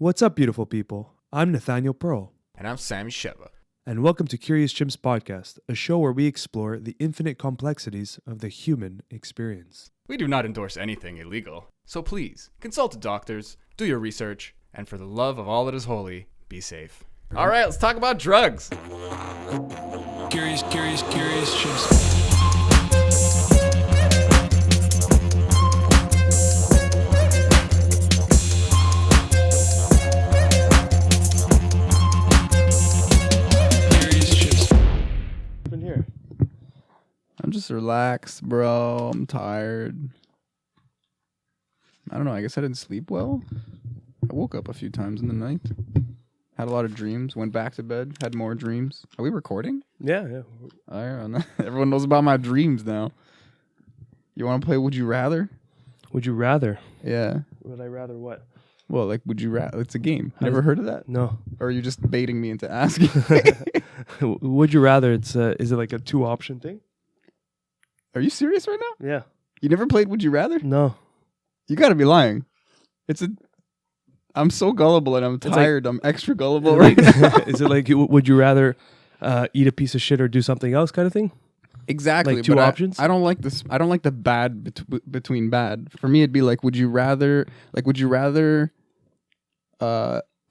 What's up, beautiful people? I'm Nathaniel Pearl. And I'm Sami Sheva. And welcome to Curious Chimps Podcast, a show where we explore the infinite complexities of the human experience. We do not endorse anything illegal, so please, consult doctors, do your research, and for the love of all that is holy, be safe. All right, let's talk about drugs. Curious Chimps. I'm just relaxed, bro. I'm tired. I don't know. I guess I didn't sleep well. I woke up a few times in the night. Had a lot of dreams. Went back to bed. Had more dreams. Are we recording? Yeah. Everyone knows about my dreams now. You want to play Would You Rather? Would you rather? Yeah. Would I rather what? Well, like, Would You Rather? It's a game. Never heard of that? No. Or are you just baiting me into asking? Would you rather? Is it like a 2-option thing? Are you serious right now? Yeah. You never played Would You Rather? No. You gotta be lying. I'm so gullible and I'm tired. I'm extra gullible right now. Is it like, would you rather eat a piece of shit or do something else kind of thing? Exactly. Like two options? I don't like this. I don't like the bad between bad. For me, it'd be like, would you rather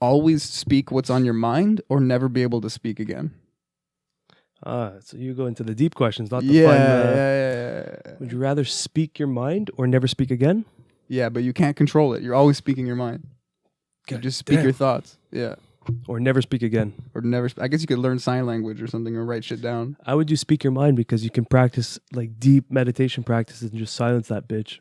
always speak what's on your mind or never be able to speak again? So you go into the deep questions, not the fun. Yeah. Would you rather speak your mind or never speak again? Yeah, but you can't control it. You're always speaking your mind. You just speak your thoughts. Yeah. Or never speak again. Or never. I guess you could learn sign language or something or write shit down. I would do speak your mind because you can practice like deep meditation practices and just silence that bitch.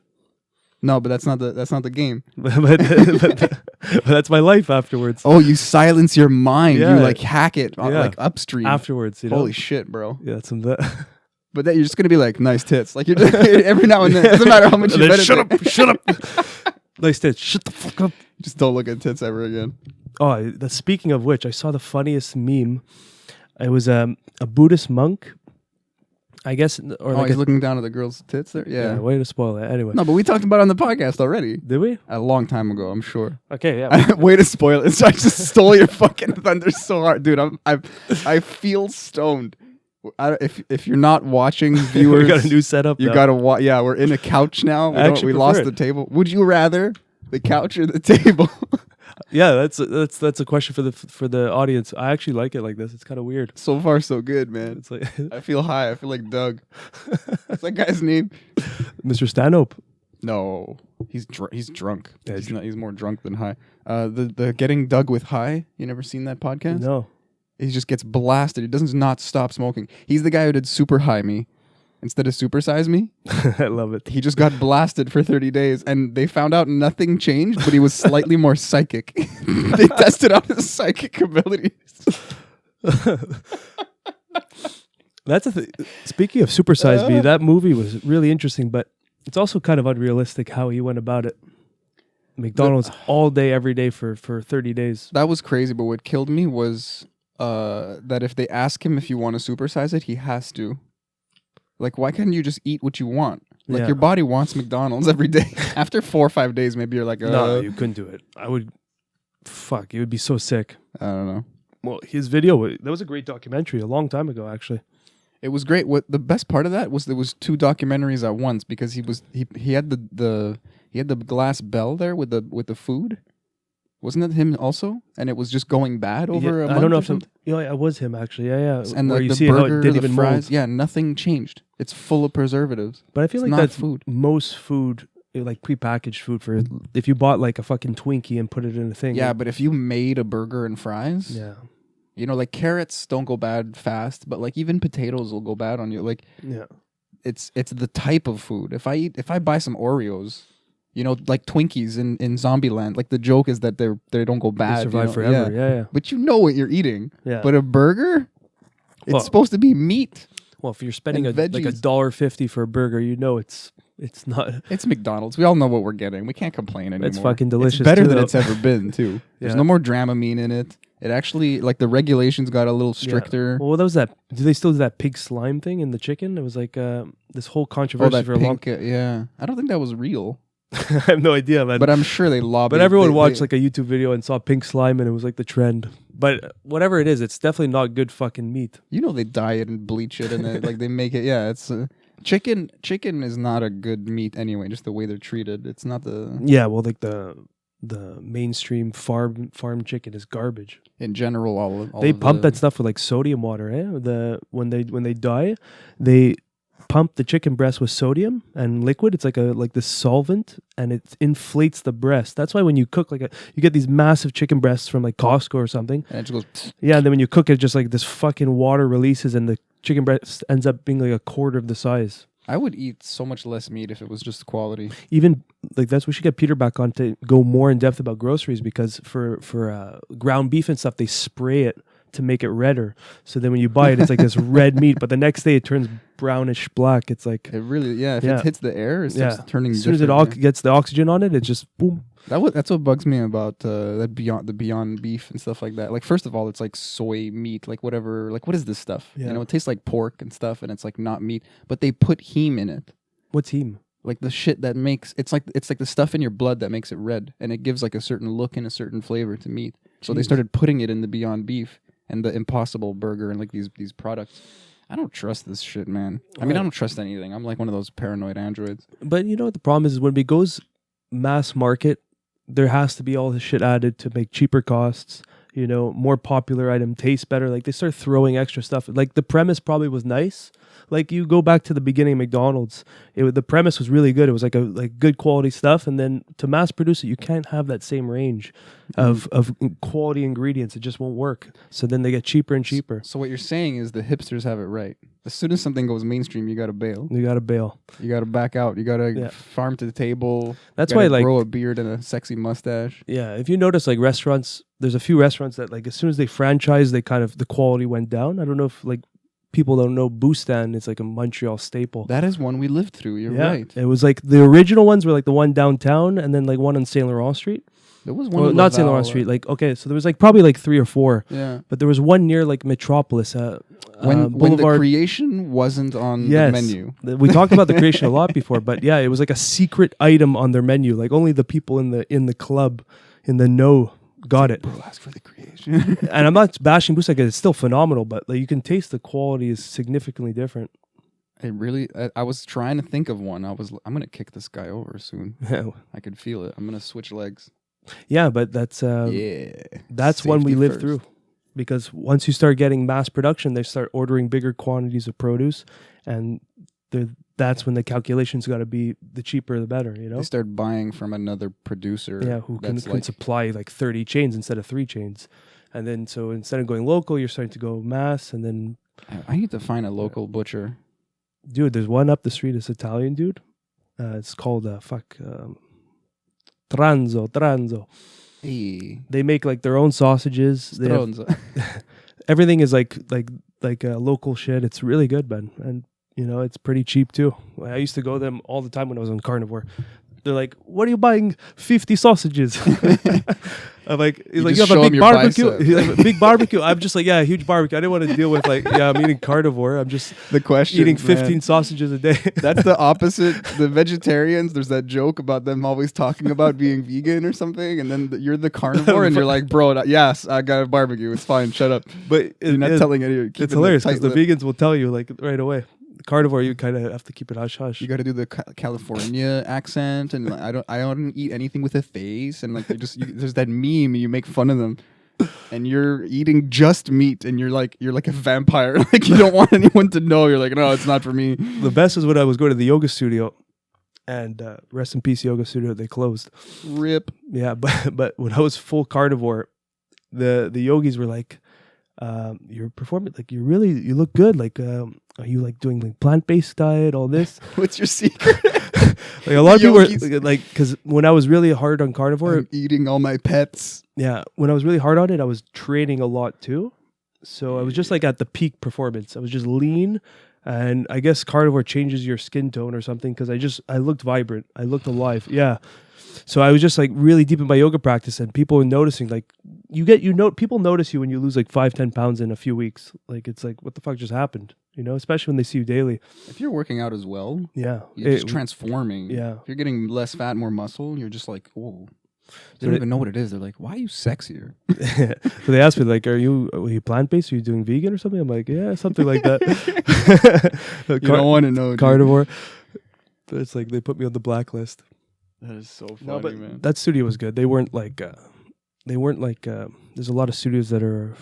No, but that's not the game. but that's my life afterwards. Oh, you silence your mind. Yeah. You like hack it like upstream. Afterwards, you know? Holy shit, bro. Yeah, that's some that. But then you're just going to be like, nice tits. Like, you're just, every now and then. It doesn't matter how much you meditate. Shut up. Nice tits. Shut the fuck up. Just don't look at tits ever again. Oh, speaking of which, I saw the funniest meme. It was a Buddhist monk, I guess. Or like he's looking down at the girl's tits there? Yeah. Way to spoil it. Anyway. No, but we talked about it on the podcast already. Did we? A long time ago, I'm sure. Okay, yeah. Way to spoil it. So I just stole your fucking thunder so hard. Dude, I feel stoned. If you're not watching, viewers, we got a new setup. You got to watch. Yeah, we're in a couch now. We lost the table. Would you rather the couch or the table? Yeah, that's a question for the audience. I actually like it like this. It's kind of weird. So far, so good, man. It's like I feel high. I feel like Doug. What's that guy's name? Mr. Stanhope. No, he's drunk. Yeah, he's more drunk than high. The Getting Doug with High. You never seen that podcast? No. He just gets blasted. He doesn't not stop smoking. He's the guy who did Super High Me instead of Super Size Me. I love it. He just got blasted for 30 days, and they found out nothing changed, but he was slightly more psychic. They tested out his psychic abilities. That's a thing. Speaking of Super Size Me, that movie was really interesting, but it's also kind of unrealistic how he went about it. McDonald's all day, every day for 30 days. That was crazy, but what killed me was that if they ask him if you want to supersize it, he has to. Like, why can't you just eat what you want? Like, your body wants McDonald's every day. After 4 or 5 days, maybe you're like, no, you couldn't do it. You would be so sick. I don't know. Well, his video, that was a great documentary a long time ago, actually. It was great. What the best part of that was there was 2 documentaries at once because he had the glass bell there with the food. Wasn't that him also? And it was just going bad over a month. I don't know if it was him actually. Yeah. And where the you see burger, how it didn't the even fries, mold. nothing changed. It's full of preservatives. But I feel like that's food. Most food, like prepackaged food for if you bought like a fucking Twinkie and put it in a thing. Yeah, but if you made a burger and fries, like carrots don't go bad fast, but like even potatoes will go bad on you. Like, it's the type of food. If I buy some Oreos, like Twinkies in Zombieland, like the joke is that they don't go bad. They survive forever. Yeah. But you know what you're eating. Yeah. But a burger, it's supposed to be meat. Well, if you're spending like veggies. $1.50 for a burger, it's not. It's McDonald's. We all know what we're getting. We can't complain anymore. It's fucking delicious. It's better too, than though. it's ever been too. There's no more Dramamine in it. It actually, like, the regulations got a little stricter. Well, what was that? Do they still do that pig slime thing in the chicken? It was like this whole controversy for a long time. Yeah. I don't think that was real. I have no idea, man. But I'm sure they lobbied. But everyone watched like a YouTube video and saw pink slime, and it was like the trend. But whatever it is, it's definitely not good fucking meat. You know, they dye it and bleach it, and like they make it. Yeah, it's chicken. Chicken is not a good meat anyway. Just the way they're treated. It's not the. Yeah, well, like the mainstream farm chicken is garbage. In general, all they pump that stuff with like sodium water. When they dye, they pump the chicken breast with sodium and liquid. It's like this solvent, and it inflates the breast. That's why when you cook you get these massive chicken breasts from like Costco or something. And it just goes. Yeah, and then when you cook it, just like this fucking water releases, and the chicken breast ends up being like a quarter of the size. I would eat so much less meat if it was just quality. Even like we should get Peter back on to go more in depth about groceries, because for ground beef and stuff, they spray it to make it redder. So then when you buy it, it's like this red meat, but the next day it turns brownish black. It's like it really, if it hits the air, it starts turning. As soon as it gets the oxygen on it, it just boom. That's what bugs me about the Beyond Beef and stuff like that. Like, first of all, it's like soy meat, like whatever. Like, what is this stuff? Yeah. You know, it tastes like pork and stuff, and it's like not meat. But they put heme in it. What's heme? Like the shit that makes it's like the stuff in your blood that makes it red, and it gives like a certain look and a certain flavor to meat. So they started putting it in the Beyond Beef and the Impossible Burger and like these products. I don't trust this shit, man. I mean, I don't trust anything. I'm like one of those paranoid androids. But you know what the problem is when it goes mass market, there has to be all this shit added to make cheaper costs, you know, more popular item, taste better. Like they start throwing extra stuff. Like the premise probably was nice. Like you go back to the beginning of McDonald's, the premise was really good. It was like good quality stuff, and then to mass produce it, you can't have that same range of quality ingredients. It just won't work. So then they get cheaper and cheaper. So what you're saying is the hipsters have it right. As soon as something goes mainstream, you got to bail. You got to bail. You got to back out. You got to farm to the table. That's why grow a beard and a sexy mustache. Yeah, if you notice, like restaurants, there's a few restaurants that like as soon as they franchise, they kind of the quality went down. I don't know if like people don't know Boustan. It's like a Montreal staple. That is one we lived through. You're right. It was like the original ones were like the one downtown, and then like one on Saint Laurent Street. There was one not Saint Laurent Street. Like so there was like probably like 3 or 4. Yeah, but there was one near like Metropolis. When the creation wasn't on the menu. We talked about the creation a lot before, but yeah, it was like a secret item on their menu. Like only the people in the club, in the know, got it. Bro, ask for the creation. And I'm not bashing Boustan because it's still phenomenal, but like you can taste the quality is significantly different. It really. I was trying to think of one. I'm gonna kick this guy over soon. I could feel it. I'm gonna switch legs. Yeah, but that's Safety one we lived first. through, because once you start getting mass production, they start ordering bigger quantities of produce, and that's when the calculations got to be the cheaper the better. You know, they start buying from another producer. Yeah, who can supply like 30 chains instead of 3 chains, and then so instead of going local, you're starting to go mass, and then I need to find a local butcher. Dude, there's one up the street. It's Italian dude. It's called Tranzo. Hey. They make like their own sausages. Everything is like local shit. It's really good, man. And you know, it's pretty cheap too. I used to go them all the time when I was on carnivore. They're like, "What are you buying 50 sausages?" I'm like, "You have a big barbecue." A big barbecue. I'm just like, "Yeah, a huge barbecue." I didn't want to deal with like, "Yeah, I'm eating carnivore." I'm just eating 15 sausages a day. That's the opposite. The vegetarians, there's that joke about them always talking about being vegan or something, and then you're the carnivore, and you're like, "Bro, yes, I got a barbecue. It's fine. Shut up." But you're not telling anyone. It's hilarious because the vegans will tell you like right away. Carnivore, you kind of have to keep it hush hush. You got to do the California accent, and I don't eat anything with a face, and like there's that meme you make fun of them, and you're eating just meat, and you're like a vampire, like you don't want anyone to know. You're like, no, it's not for me. The best is when I was going to the yoga studio, and rest in peace, yoga studio. They closed. Rip. Yeah, but when I was full carnivore, the yogis were like, you're performing like you look good. Like, are you like doing like plant-based diet, all this? What's your secret? Like a lot of people were like, because when I was really hard on carnivore, I'm eating all my pets. Yeah, when I was really hard on it, I was training a lot too. So I was just like at the peak performance. I was just lean, and I guess carnivore changes your skin tone or something because I looked vibrant. I looked alive. Yeah. So I was just like really deep in my yoga practice, and people were noticing like people notice you when you lose like 5-10 pounds in a few weeks. Like it's like, what the fuck just happened? You know, especially when they see you daily. If you're working out as well, you're just transforming. Yeah. If you're getting less fat, more muscle, you're just like, oh. They don't even know what it is. They're like, why are you sexier? So they asked me, like, are you plant-based? Are you doing vegan or something? I'm like, yeah, something like that. You don't want to know. Carnivore. But it's like they put me on the blacklist. That is so funny, man. That studio was good. They weren't like, there's a lot of studios that are,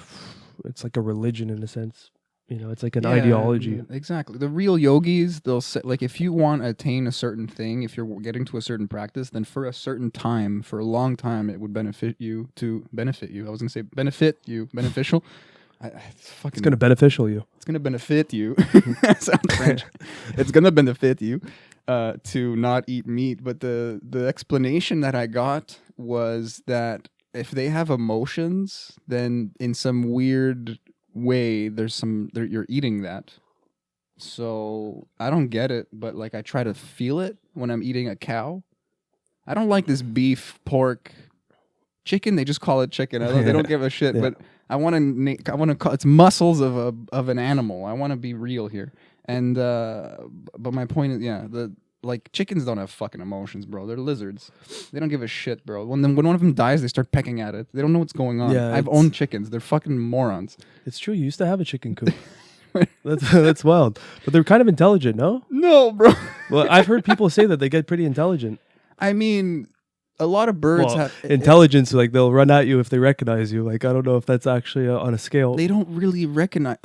it's like a religion in a sense. You know, it's like an ideology. Exactly. The real yogis, they'll say, like, if you want to attain a certain thing, if you're getting to a certain practice, then for a certain time, for a long time, it would benefit you. I was going to say beneficial. It's going to beneficial you. It's going to benefit you. That sounds French. It's going to benefit you to not eat meat. But the explanation that I got was that if they have emotions, then in some weird way you're eating that. So I don't get it, but like I try to feel it when I'm eating a cow. I don't like this beef, pork, chicken. They just call it chicken. They don't give a shit. Yeah. But I want to call it's muscles of an animal. I want to be real here. And but my point is, like chickens don't have fucking emotions, bro. They're lizards. They don't give a shit, bro. When one of them dies, they start pecking at it. They don't know what's going on. Yeah, I've owned chickens. They're fucking morons. It's true. You used to have a chicken coop. That's wild. But they're kind of intelligent, no? No, bro. Well, I've heard people say that they get pretty intelligent. I mean, a lot of birds have intelligence. Like they'll run at you if they recognize you. Like I don't know if that's actually on a scale. They don't really recognize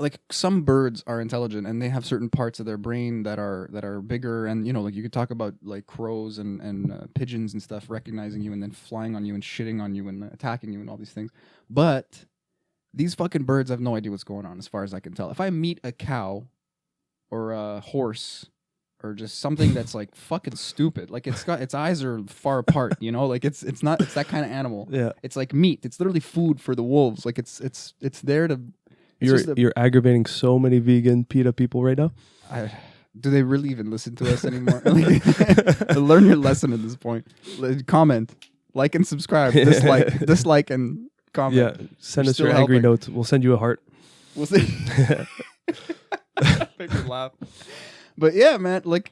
like some birds are intelligent and they have certain parts of their brain that are bigger, and you know, like you could talk about like crows and pigeons and stuff recognizing you and then flying on you and shitting on you and attacking you and all these things. But these fucking birds have no idea what's going on as far as I can tell. If I meet a cow or a horse or just something that's like fucking stupid, like its eyes are far apart, you know, like it's that kind of animal. Yeah. It's like meat. It's literally food for the wolves. Like it's there to You're aggravating so many vegan PETA people right now. Do they really even listen to us anymore? Learn your lesson at this point. Comment, like, and subscribe. Dislike, and comment. Yeah, send us your angry notes. We'll send you a heart. We'll see. Make me laugh. But yeah, man. Like,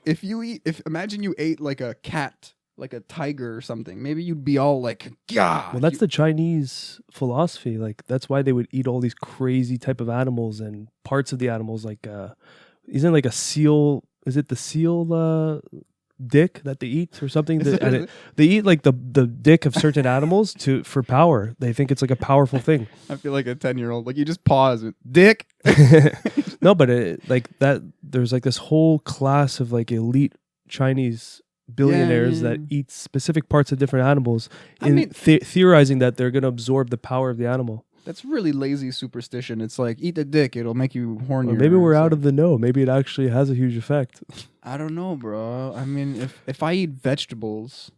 imagine you ate like a cat, like a tiger or something. Maybe you'd be all like, "God." Well, that's the Chinese philosophy. Like, that's why they would eat all these crazy type of animals and parts of the animals. Like, isn't like a seal? Is it the seal dick that they eat or something? They eat like the dick of certain animals for power. They think it's like a powerful thing. I feel like a 10-year-old. Like you just pause with dick. No, but like that. There's like this whole class of like elite Chinese billionaires that eat specific parts of different animals, theorizing that they're going to absorb the power of the animal. That's really lazy superstition. It's like, eat the dick, it'll make you hornier. Or maybe we're out of the know. Maybe it actually has a huge effect. I don't know, bro. I mean, if I eat vegetables,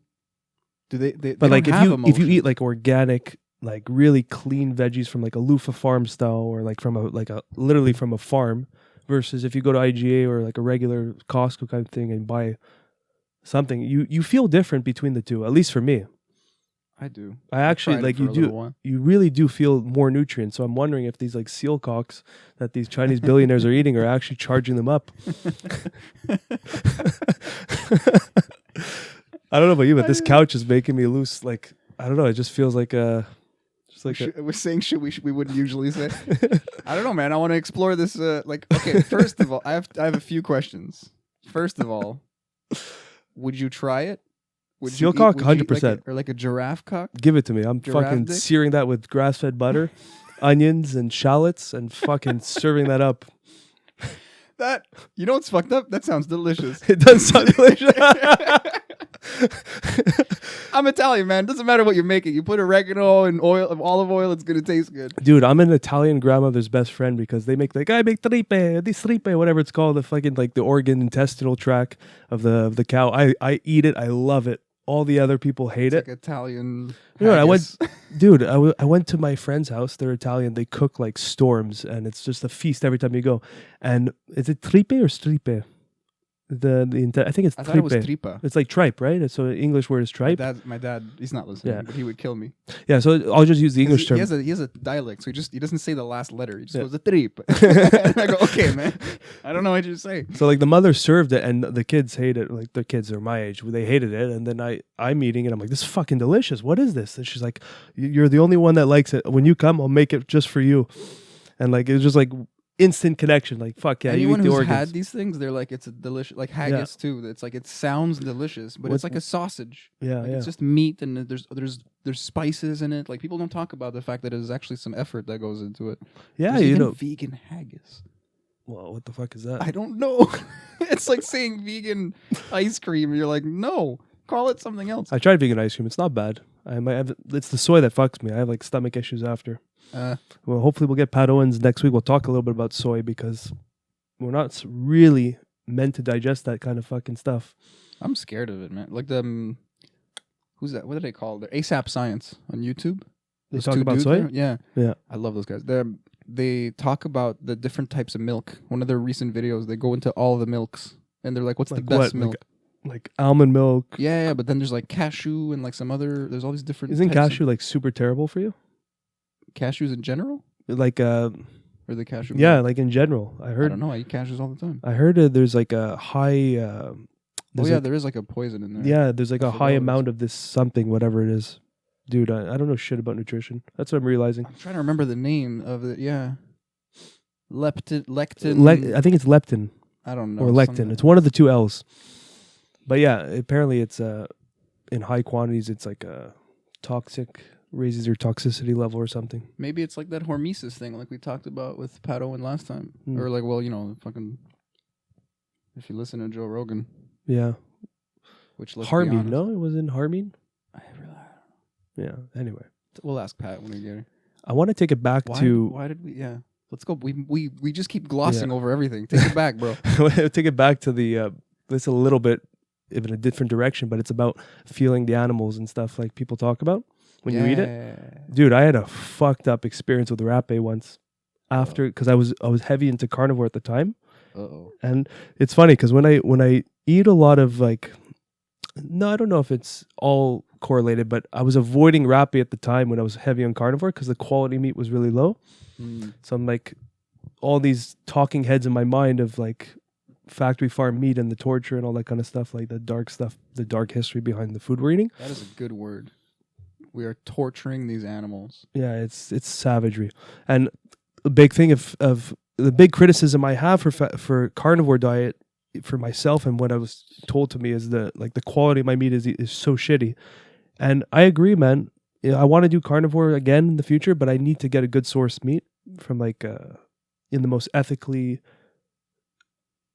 they but like don't if you eat like organic, like really clean veggies from like a loofah farm style, or like from literally from a farm, versus if you go to IGA or like a regular Costco kind of thing and buy something, you feel different between the two. At least for me. I do. I actually like you do. You really do feel more nutrients. So I'm wondering if these like seal cocks that these Chinese billionaires are eating are actually charging them up. I don't know about you, but this couch is making me loose. Like I don't know. It just feels like we're saying shit we wouldn't usually say. I don't know, man. I want to explore this. Okay, first of all, I have a few questions. First of all, would you try it? Seal cock, 100%. Or like a giraffe cock? Give it to me. I'm fucking dick? Searing that with grass-fed butter, onions, and shallots, and fucking serving that up. That, you know what's fucked up? That sounds delicious. It does sound delicious. I'm Italian, man. Doesn't matter what you're making. You put oregano and olive oil, it's gonna taste good. Dude, I'm an Italian grandmother's best friend because they make like I make tripe, whatever it's called, the fucking like the organ intestinal tract of the cow. I eat it. I love it. All the other people hate it. Like Italian. You know, I went to my friend's house. They're Italian. They cook like storms, and it's just a feast every time you go. And is it tripe or stripe? I think it's I thought it was tripe. tripa. It's like tripe, right? So the English word is tripe. My dad, he's not listening, Yeah. but he would kill me. Yeah, so I'll just use the English term. He has a dialect, so he doesn't say the last letter. He just goes a trip. And I go, okay, man. I don't know what you're saying. So like the mother served it, and the kids hate it. Like the kids are my age, they hated it. And then I'm eating it. I'm like, this is fucking delicious. What is this? And she's like, you're the only one that likes it. When you come, I'll make it just for you. And like it was just like instant connection. Like fuck yeah. Anyone you eat the who's organs. had these things, they're like, it's a delicious, like haggis too. It's like, it sounds delicious, but it's like a sausage. Yeah, like, it's just meat, and there's spices in it. Like people don't talk about the fact that there's actually some effort that goes into it. Yeah, there's you even know. vegan haggis. Well, what the fuck is that? I don't know. It's like saying vegan ice cream. You're like, no, call it something else. I tried vegan ice cream. It's not bad. I might have. It's the soy that fucks me. I have like stomach issues after. Well, hopefully we'll get Pat Owens next week. We'll talk a little bit about soy because we're not really meant to digest that kind of fucking stuff. I'm scared of it, man. Like who's that? What do they call it? ASAP Science on YouTube. They talk about soy? Yeah. Yeah. I love those guys. They talk about the different types of milk. One of their recent videos, they go into all the milks and they're like, what's the best milk? Like almond milk. Yeah, but then there's like cashew and like some other, there's all these different Isn't types cashew like super terrible for you? Cashews in general? Like Or the cashew yeah, milk? like in general. I don't know. I eat cashews all the time. I heard there's like a high there is like a poison in there. Yeah, there's like I a forgot high what it amount of this something, whatever it is. Dude, I don't know shit about nutrition. That's what I'm realizing. I'm trying to remember the name of it. Yeah. Lectin. I think it's leptin. I don't know. Or lectin. It's one of the two L's. But yeah, apparently it's in high quantities it's like toxic, raises your toxicity level or something. Maybe it's like that hormesis thing like we talked about with Pat Owen last time. Or like, well, fucking if you listen to Joe Rogan. Yeah. Which Harmine, no? It was in Harmine? I really don't know. Yeah, anyway. We'll ask Pat when we get her. I want to take it back to... Why did we... Yeah. Let's go. We just keep glossing over everything. Take it back, bro. Take it back to the... It's a little bit in a different direction, but it's about feeling the animals and stuff like people talk about when you eat it. Dude, I had a fucked up experience with rape once after... Because I was heavy into carnivore at the time. Uh-oh. And it's funny because when I eat a lot of like... No, I don't know if it's all correlated, but I was avoiding rape at the time when I was heavy on carnivore because the quality meat was really low. So I'm like, all these talking heads in my mind of like factory farm meat and the torture and all that kind of stuff, like the dark stuff, the dark history behind the food we're eating. That is a good word. We are torturing these animals. Yeah, it's savagery. And a big thing of the big criticism I have for carnivore diet for myself and what I was told to me is the quality of my meat is so shitty. And I agree, man. I want to do carnivore again in the future, but I need to get a good source meat from like in the most ethically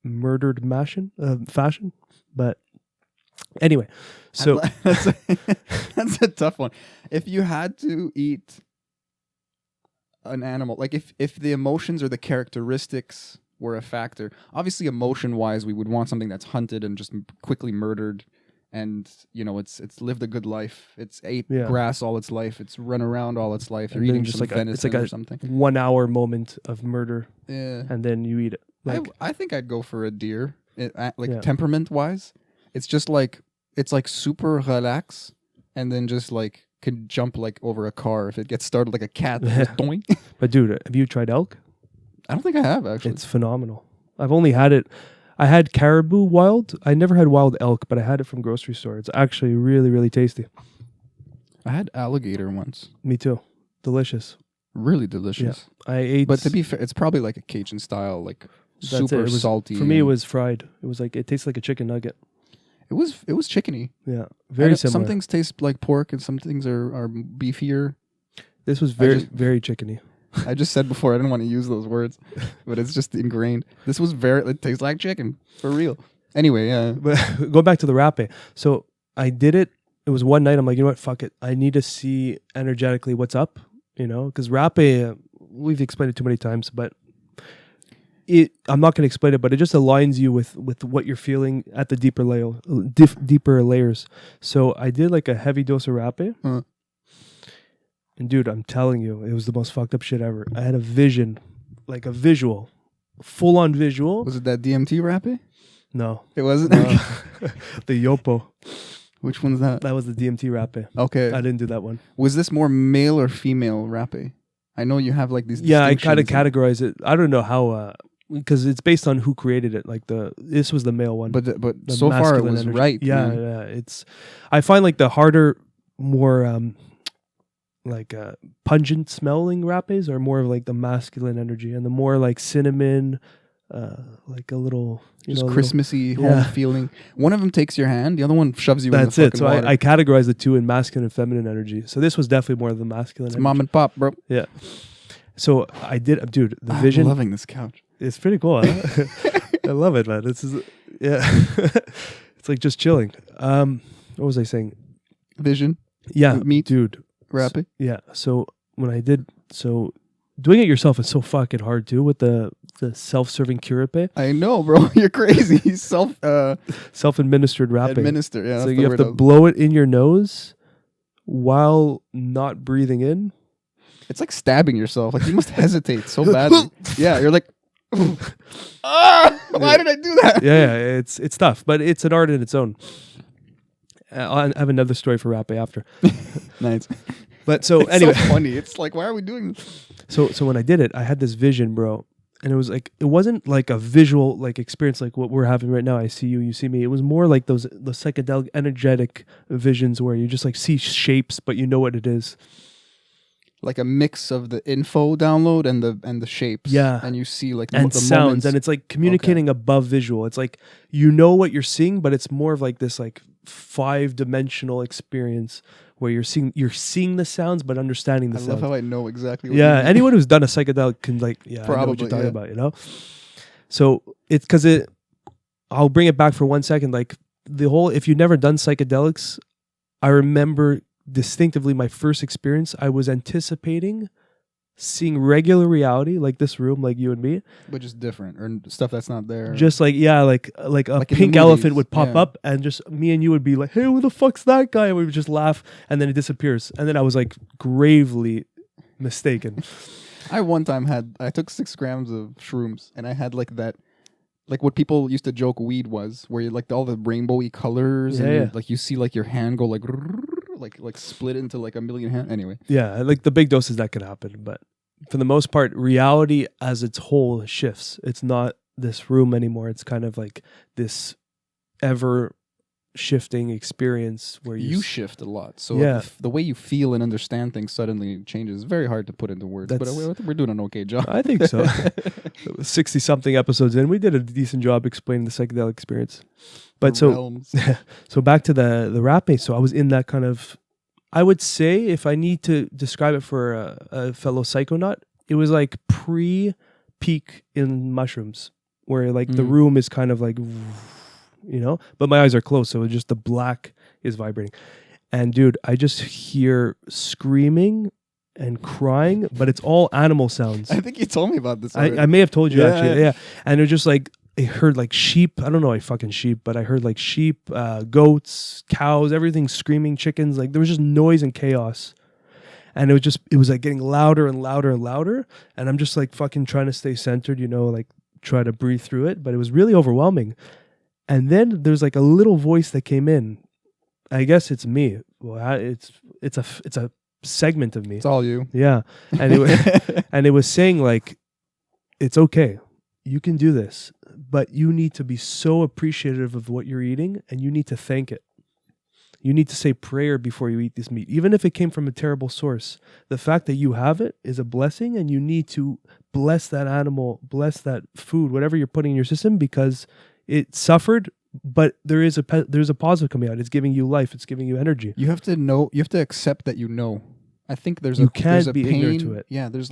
murdered fashion. But anyway, so that's a tough one. If you had to eat an animal, like if the emotions or the characteristics were a factor, obviously emotion wise we would want something that's hunted and just quickly murdered, and it's lived a good life, it's ate grass all its life, it's run around all its life, you're eating just like venison or something. 1 hour moment of murder, and then you eat it. I think I'd go for a deer. Temperament wise, it's just like it's like super relax, and then just like could jump like over a car if it gets started, like a cat. Doink. But dude, have you tried elk? I don't think I have, actually. It's phenomenal. I've only had it. I had caribou wild. I never had wild elk, but I had it from grocery store. It's actually really, really tasty. I had alligator once. Me too. Delicious. Really delicious. Yeah. I ate. But to be fair, it's probably like a Cajun style, like super salty. For me, it was fried. It was like, it tastes like a chicken nugget. It was chickeny. Yeah. Very similar. Some things taste like pork and some things are beefier. This was very chickeny. I just said before I didn't want to use those words, but it's just ingrained. This was it tastes like chicken, for real. Anyway, yeah. But go back to the rape. So I did it. It was one night. I'm like, you know what? Fuck it. I need to see energetically what's up, because rape, we've explained it too many times, but I'm not going to explain it, but it just aligns you with what you're feeling at the deeper layers. So I did like a heavy dose of rape. And dude, I'm telling you, it was the most fucked up shit ever. I had a vision, like a visual, full-on visual. Was it that DMT rape? No. It wasn't? The Yopo. Which one's that? That was the DMT rapé. Okay. I didn't do that one. Was this more male or female rapé? I know you have like these. Yeah, I kind of categorize it. I don't know how, because it's based on who created it. Like this was the male one. But the so far it was energy. right. Yeah, man. yeah. I find like the harder, more pungent smelling rapés are more of like the masculine energy, and the more like cinnamon, like a little, just Christmassy home feeling. One of them takes your hand, the other one shoves you in the fucking water. That's it. So I categorize the two in masculine and feminine energy. So this was definitely more of the masculine energy. Mom and pop, bro. Yeah. So I did, dude, the vision. I'm loving this couch. It's pretty cool. Huh? I love it, man. It's like just chilling. What was I saying? Vision. Yeah. Meat. Dude. Rapping. Yeah. So when I did, doing it yourself is so fucking hard too with the self-serving curape. I know, bro. You're crazy. Self-administered rapping. Administer, yeah. So you have to blow it in your nose while not breathing in. It's like stabbing yourself. Like you must hesitate so badly. Yeah, you're like, why did I do that? Yeah, it's tough, but it's an art in its own. I have another story for Rappe after. Nice. But so it's anyway, so funny. It's like, why are we doing this? So when I did it, I had this vision, bro. And it was like, it wasn't like a visual like experience like what we're having right now. I see you, you see me. It was more like the psychedelic energetic visions where you just like see shapes, but you know what it is. Like a mix of the info download and the shapes. Yeah. And you see like and the sounds. moments. And it's like communicating above visual. It's like you know what you're seeing, but it's more of like this like 5-dimensional experience where you're seeing the sounds but understanding the sounds. I love how I know exactly what you mean. anyone who's done a psychedelic can like I know what you're talking about, you know? So it's because I'll bring it back for 1 second. Like the whole, if you've never done psychedelics, I remember distinctively my first experience. I was anticipating seeing regular reality, like this room, like you and me, but just different or stuff that's not there. Just like like a pink elephant would pop up, and just me and you would be like, "Hey, who the fuck's that guy?" And we would just laugh, and then it disappears. And then I was like gravely mistaken. I one time I took 6 grams of shrooms, and I had like that, like what people used to joke weed was, where you like all the rainbowy colors, and like you see like your hand go like split into like a million hands. Anyway, yeah, like the big doses that could happen, but for the most part, reality as its whole shifts. It's not this room anymore. It's kind of like this ever shifting experience where you shift a lot. So the way you feel and understand things suddenly changes. It's very hard to put into words, but we're doing an okay job. I think so. 60 something episodes in, we did a decent job explaining the psychedelic experience. But so back to the rapé. So I was in that kind of, I would say if I need to describe it for a fellow psychonaut, it was like pre-peak in mushrooms where like the room is kind of like, you know, but my eyes are closed, so just the black is vibrating. And dude, I just hear screaming and crying, but it's all animal sounds. I think you told me about this. I may have told you actually. Yeah. And it was just like, I heard like sheep. I don't know fucking sheep, but I heard like sheep, goats, cows, everything screaming, chickens. Like there was just noise and chaos. And it was like getting louder and louder and louder. And I'm just like fucking trying to stay centered, you know, like try to breathe through it. But it was really overwhelming. And then there's like a little voice that came in. I guess it's me. Well, it's a segment of me. It's all you. Yeah. And it was saying like, it's okay. You can do this, but you need to be so appreciative of what you're eating, and you need to thank it. You need to say prayer before you eat this meat, even if it came from a terrible source. The fact that you have it is a blessing, and you need to bless that animal, bless that food, whatever you're putting in your system, because it suffered, but there's a positive coming out. It's giving you life. It's giving you energy. You have to know. You have to accept that you know. I think there's you a can't there's a be pain, ignorant to it. Yeah, there's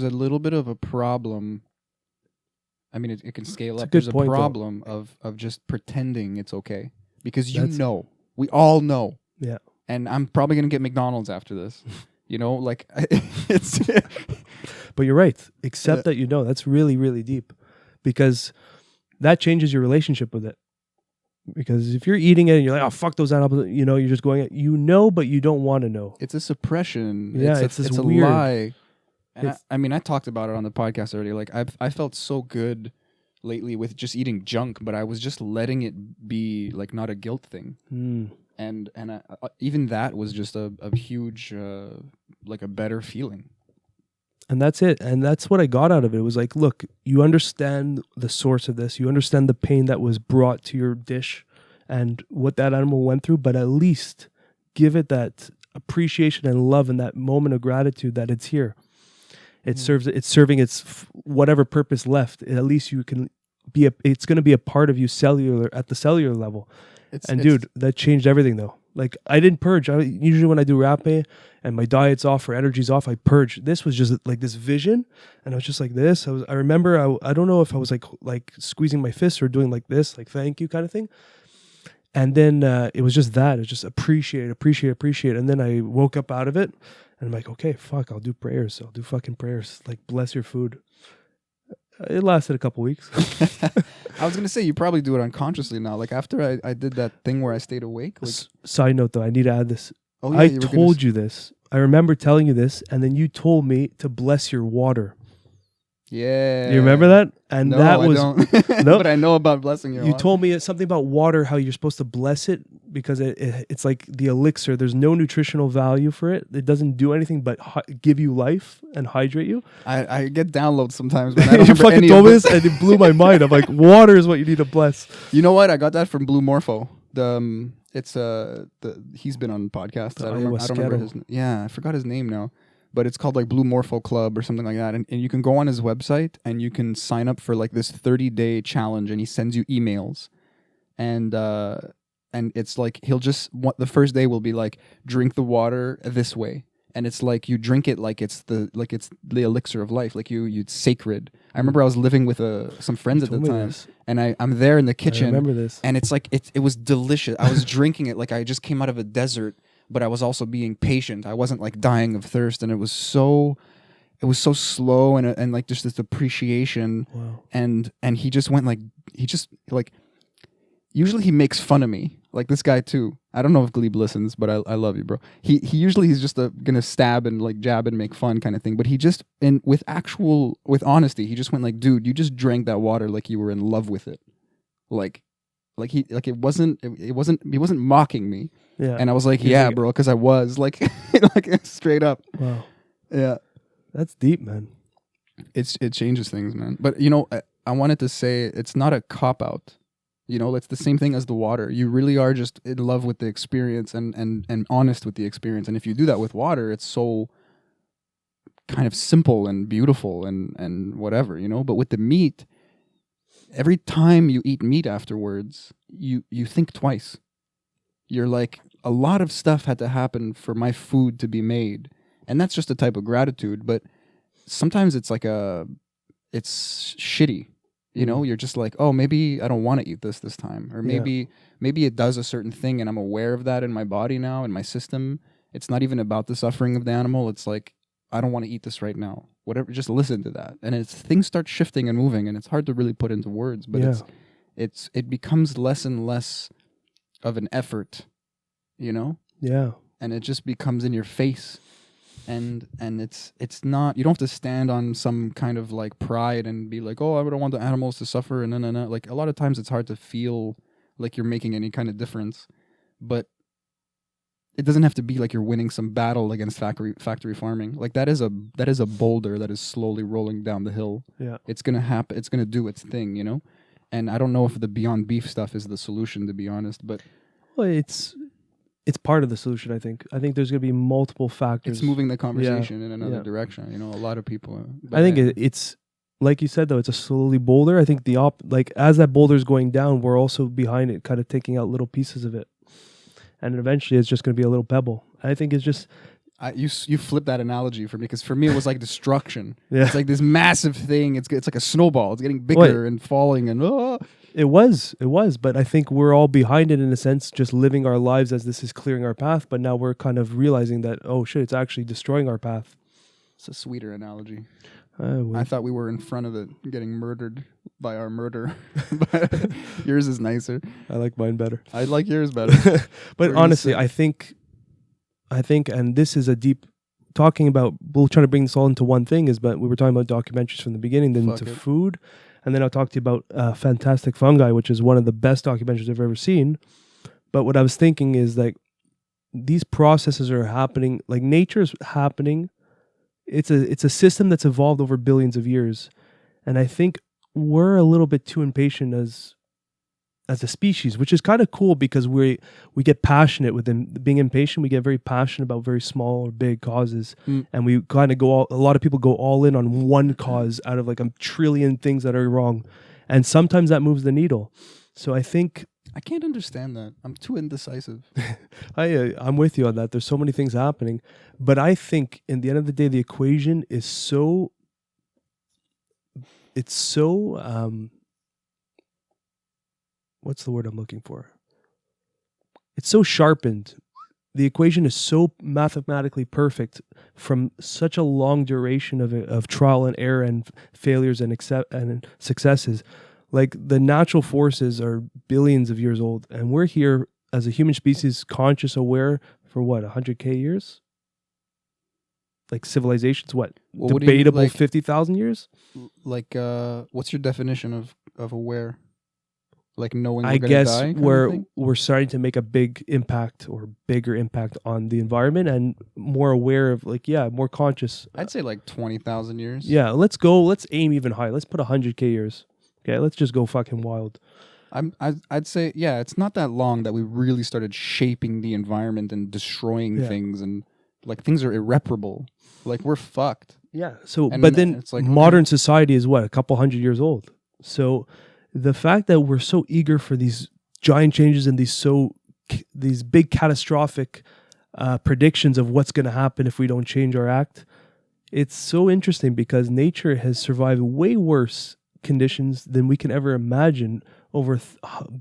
a little bit of a problem. I mean, it can scale up. There's a problem of just pretending it's okay because know. We all know. Yeah. And I'm probably gonna get McDonald's after this. You know, like it's. But you're right. Accept that you know. That's really, really deep, because that changes your relationship with it. Because if you're eating it and you're like, oh, fuck those animals, you know, you're just going, you know, but you don't want to know. It's a suppression. Yeah, it's a lie. And I mean, I talked about it on the podcast already. Like, I felt so good, lately with just eating junk, but I was just letting it be like not a guilt thing. And even that was just a huge like a better feeling. And that's it. And that's what I got out of it. It was like, look, you understand the source of this. You understand the pain that was brought to your dish and what that animal went through, but at least give it that appreciation and love and that moment of gratitude that it's here. It's serving its whatever purpose left. At least you can be it's going to be a part of you at the cellular level. Dude, that changed everything though. Like, I didn't purge. Usually when I do rapé and my diet's off or energy's off, I purge. This was just like this vision, and I was just like this. I remember, I don't know if I was like squeezing my fists or doing like this, like thank you kind of thing. And then it was just that. It was just appreciate. And then I woke up out of it, and I'm like, okay, fuck, I'll do prayers. I'll do fucking prayers. Like, bless your food. It lasted a couple weeks. I was going to say, you probably do it unconsciously now. Like, after I did that thing where I stayed awake. Like, side note, though, I need to add this. Oh, yeah, I told you this. I remember telling you this, and then you told me to bless your water. Yeah. You remember that? And no, that was I don't. No, but I know about blessing your water. You told me something about water, how you're supposed to bless it because it's like the elixir. There's no nutritional value for it. It doesn't do anything but give you life and hydrate you. I get downloads sometimes, but I don't you remember fucking any told of me this. this, and it blew my mind. I'm like, water is what you need to bless. You know what? I got that from Blue Morpho. He's been on podcasts. I don't remember his. Yeah, I forgot his name now. But it's called like Blue Morpho Club or something like that. And you can go on his website and you can sign up for like this 30-day challenge, and he sends you emails. And it's like the first day will be like, drink the water this way. And it's like you drink it like it's the elixir of life. Like it's sacred. I remember I was living with some friends at the time, and I'm there in the kitchen. I remember this. And it's like it was delicious. I was drinking it like I just came out of a desert. But I was also being patient. I wasn't like dying of thirst, and it was so slow and like just this appreciation. Wow. And he just went like usually he makes fun of me, like this guy too. I don't know if Glebe listens, but I love you, bro. He's just gonna stab and like jab and make fun kind of thing. But he just with honesty, he just went like, dude, you just drank that water like you were in love with it, he wasn't mocking me. Yeah. And I was like, yeah, bro, because I was like, like straight up. Wow. Yeah. That's deep, man. It changes things, man. But you know, I wanted to say it's not a cop out. You know, it's the same thing as the water. You really are just in love with the experience and honest with the experience. And if you do that with water, it's so kind of simple and beautiful and whatever, you know. But with the meat, every time you eat meat afterwards, you think twice. You're like, a lot of stuff had to happen for my food to be made. And that's just a type of gratitude. But sometimes it's like it's shitty. You know, you're just like, oh, maybe I don't want to eat this time. Or maybe it does a certain thing and I'm aware of that in my body now, in my system. It's not even about the suffering of the animal. It's like, I don't want to eat this right now. Whatever, just listen to that. And things start shifting and moving, and it's hard to really put into words. But it becomes less and less of an effort, you know? Yeah. And it just becomes in your face. And it's not, you don't have to stand on some kind of like pride and be like, oh, I don't want the animals to suffer and no. Like a lot of times it's hard to feel like you're making any kind of difference. But it doesn't have to be like you're winning some battle against factory farming. Like that is a boulder that is slowly rolling down the hill. Yeah. It's gonna happen, it's gonna do its thing, you know? And I don't know if the Beyond Beef stuff is the solution, to be honest, but well, it's part of the solution, I think. I think there's going to be multiple factors. It's moving the conversation in another direction. You know, a lot of people. I think it's like you said, though, it's a slowly boulder. I think like as that boulder is going down, we're also behind it, kind of taking out little pieces of it. And eventually it's just going to be a little pebble. I think it's just... you flip that analogy for me, because for me it was like destruction. Yeah. It's like this massive thing. It's like a snowball. It's getting bigger and falling and... It was, but I think we're all behind it in a sense, just living our lives as this is clearing our path. But now we're kind of realizing that, oh shit, it's actually destroying our path. It's a sweeter analogy. I thought we were in front of it, getting murdered by our murder. But yours is nicer. I like mine better. I like yours better. But honestly, I think, and this is a deep talking about, we're trying to bring this all into one thing, but we were talking about documentaries from the beginning, then to food. And then I'll talk to you about Fantastic Fungi, which is one of the best documentaries I've ever seen. But what I was thinking is like these processes are happening, like nature is happening. It's a system that's evolved over billions of years. And I think we're a little bit too impatient as a species, which is kind of cool because we get passionate with them. Being impatient, we get very passionate about very small or big causes. And we kind of a lot of people go all in on one cause out of like a trillion things that are wrong. And sometimes that moves the needle. So I think... I can't understand that. I'm too indecisive. I'm with you on that. There's so many things happening. But I think in the end of the day, the equation is so... It's so... what's the word I'm looking for? It's so sharpened. The equation is so mathematically perfect from such a long duration of trial and error and failures and successes. Like the natural forces are billions of years old, and we're here as a human species, conscious, aware for what, 100K years? Like civilization's what? Well, debatable, like, 50,000 years? Like, what's your definition of aware? Like knowing we're I gonna guess die, we're starting to make a big impact or bigger impact on the environment and more aware of more conscious. I'd say like 20,000 years. Yeah, let's aim even higher. Let's put 100K years. Okay, let's just go fucking wild. I'd say, yeah, it's not that long that we really started shaping the environment and destroying things, and like things are irreparable. Like we're fucked. Yeah. So, and but then it's like modern society is what, a couple hundred years old. So the fact that we're so eager for these giant changes and these big catastrophic predictions of what's going to happen if we don't change our act, it's so interesting because nature has survived way worse conditions than we can ever imagine over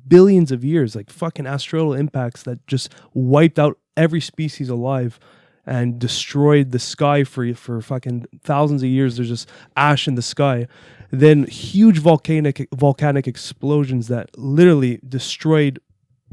billions of years, like fucking asteroidal impacts that just wiped out every species alive and destroyed the sky for fucking thousands of years. There's just ash in the sky. Then huge volcanic explosions that literally destroyed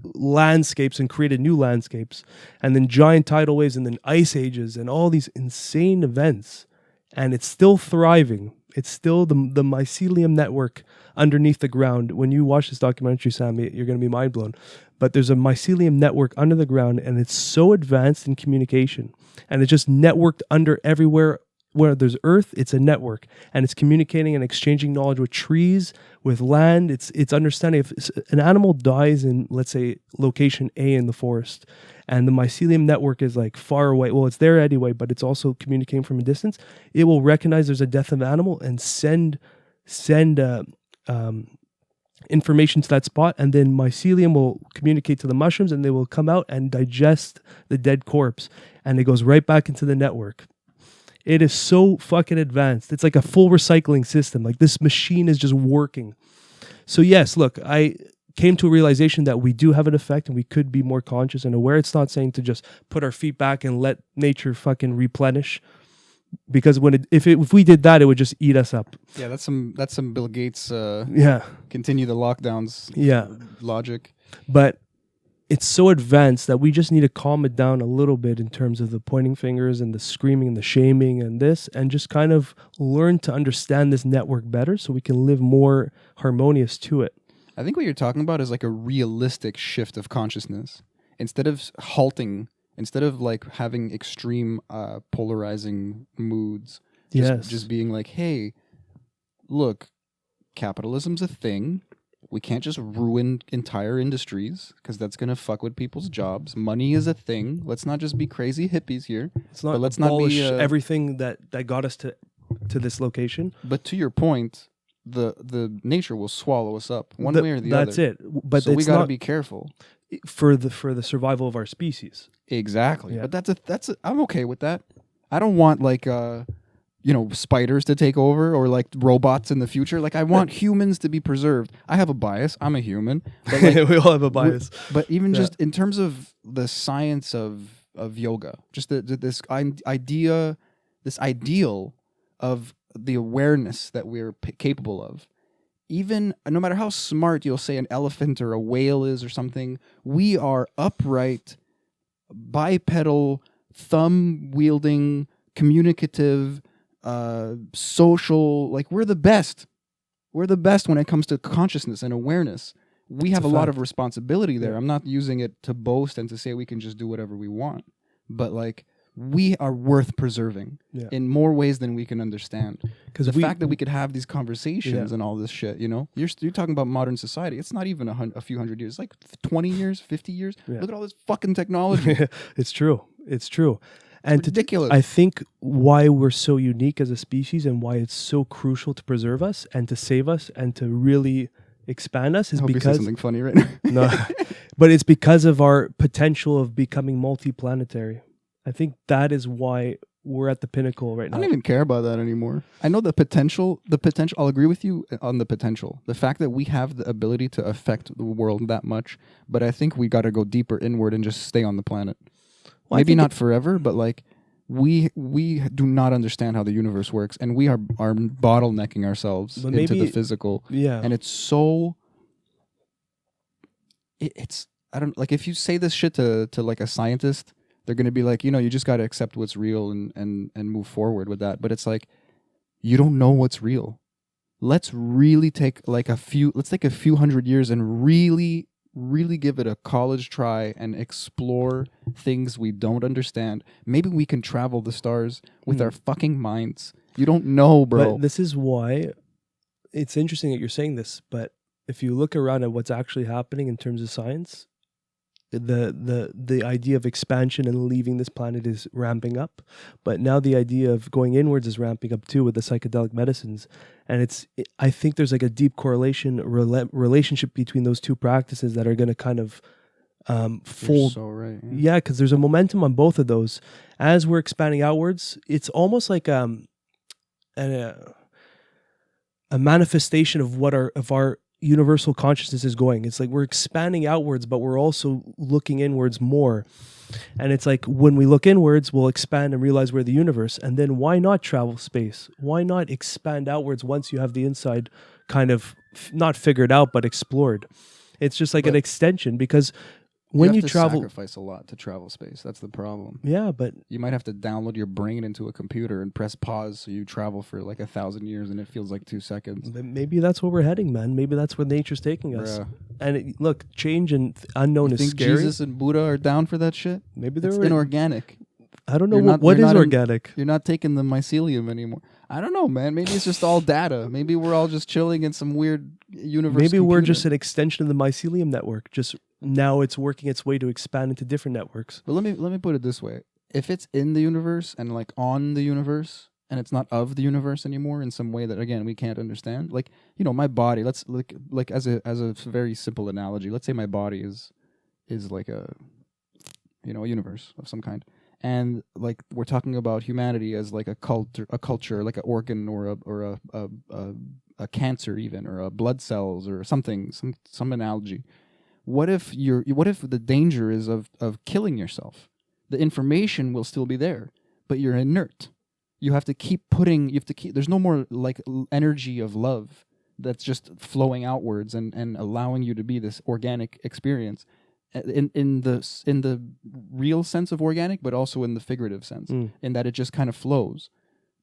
landscapes and created new landscapes. And then giant tidal waves and then ice ages and all these insane events. And it's still thriving. It's still the mycelium network underneath the ground. When you watch this documentary, Sami, you're going to be mind blown. But there's a mycelium network under the ground, and it's so advanced in communication. And it's just networked under everywhere where there's earth. It's a network, and it's communicating and exchanging knowledge with trees, with land. It's understanding if an animal dies in, let's say, location A in the forest, and the mycelium network is like far away. Well, it's there anyway, but it's also communicating from a distance. It will recognize there's a death of an animal and send information to that spot, and then mycelium will communicate to the mushrooms, and they will come out and digest the dead corpse, and it goes right back into the network. It is so fucking advanced. It's like a full recycling system. Like this machine is just working. So yes, look, I came to a realization that we do have an effect and we could be more conscious and aware. It's not saying to just put our feet back and let nature fucking replenish. Because if we did that, it would just eat us up. Yeah, that's some Bill Gates continue the lockdowns logic. But it's so advanced that we just need to calm it down a little bit in terms of the pointing fingers and the screaming and the shaming and this, and just kind of learn to understand this network better so we can live more harmonious to it. I think what you're talking about is like a realistic shift of consciousness. Instead of halting, instead of like having extreme polarizing moods, just being like, hey, look, capitalism's a thing. We can't just ruin entire industries because that's going to fuck with people's jobs. Money is a thing. Let's not just be crazy hippies here. Let's not abolish everything that got us to this location. But to your point, the nature will swallow us up one way or the other. That's it. But so we got to be careful for the survival of our species. Exactly. Yeah. But I'm okay with that. I don't want like spiders to take over or like robots in the future. Like I want humans to be preserved. I have a bias. I'm a human. But like, we all have a bias. But even just in terms of the science of yoga, just this idea, this ideal of the awareness that we're capable of. Even no matter how smart you'll say an elephant or a whale is or something, we are upright, bipedal, thumb-wielding, communicative, social, like we're the best. We're the best when it comes to consciousness and awareness. We have a lot of responsibility there. I'm not using it to boast and to say we can just do whatever we want. But like, we are worth preserving in more ways than we can understand. Because the fact that we could have these conversations and all this shit, you know, you're talking about modern society. It's not even a few hundred years. It's like 20 years, 50 years. Yeah. Look at all this fucking technology. It's true. It's true. And ridiculous. I think why we're so unique as a species and why it's so crucial to preserve us and to save us and to really expand us is I hope because you say something funny right now. No, but it's because of our potential of becoming multiplanetary. I think that is why we're at the pinnacle right now. I don't even care about that anymore. I know the potential, I'll agree with you on the potential. The fact that we have the ability to affect the world that much, but I think we got to go deeper inward and just stay on the planet. Well, maybe not forever, but like we do not understand how the universe works, and we are bottlenecking ourselves into the physical. Yeah. And it's so... It's... I don't... Like, if you say this shit to like a scientist... They're going to be like, you know, you just got to accept what's real and move forward with that. But it's like, you don't know what's real. Let's really take like a few hundred years and really, really give it a college try and explore things we don't understand. Maybe we can travel the stars with our fucking minds. You don't know, bro. But this is why it's interesting that you're saying this. But if you look around at what's actually happening in terms of science, the idea of expansion and leaving this planet is ramping up, but now the idea of going inwards is ramping up too with the psychedelic medicines, and I think there's like a deep relationship between those two practices that are going to kind of fold. So right, yeah, because there's a momentum on both of those. As we're expanding outwards, it's almost like a manifestation of our universal consciousness is going. It's like we're expanding outwards, but we're also looking inwards more. And it's like when we look inwards, we'll expand and realize we're the universe. And then why not travel space? Why not expand outwards once you have the inside kind of not figured out, but explored? It's just like an extension, because when you travel, sacrifice a lot to travel space. That's the problem. Yeah, but you might have to download your brain into a computer and press pause so you travel for like 1,000 years and it feels like 2 seconds. Maybe that's where we're heading, man. Maybe that's where nature's taking us. And look, change and unknown is scary. Jesus and Buddha are down for that shit? Maybe they're inorganic. I don't know what is organic. You're not taking the mycelium anymore. I don't know, man. Maybe it's just all data. Maybe we're all just chilling in some weird universe. Maybe we're just an extension of the mycelium network. Just now it's working its way to expand into different networks. But let me put it this way. If it's in the universe and like on the universe and it's not of the universe anymore in some way that, again, we can't understand. Like, you know, my body, let's like as a very simple analogy, let's say my body is like a universe of some kind. And like we're talking about humanity as like a culture, like an organ or a cancer even, or a blood cells or something, some analogy. What if the danger is of killing yourself? The information will still be there, but you're inert. You have to keep there's no more like energy of love that's just flowing outwards and allowing you to be this organic experience. In the real sense of organic, but also in the figurative sense, in that it just kind of flows,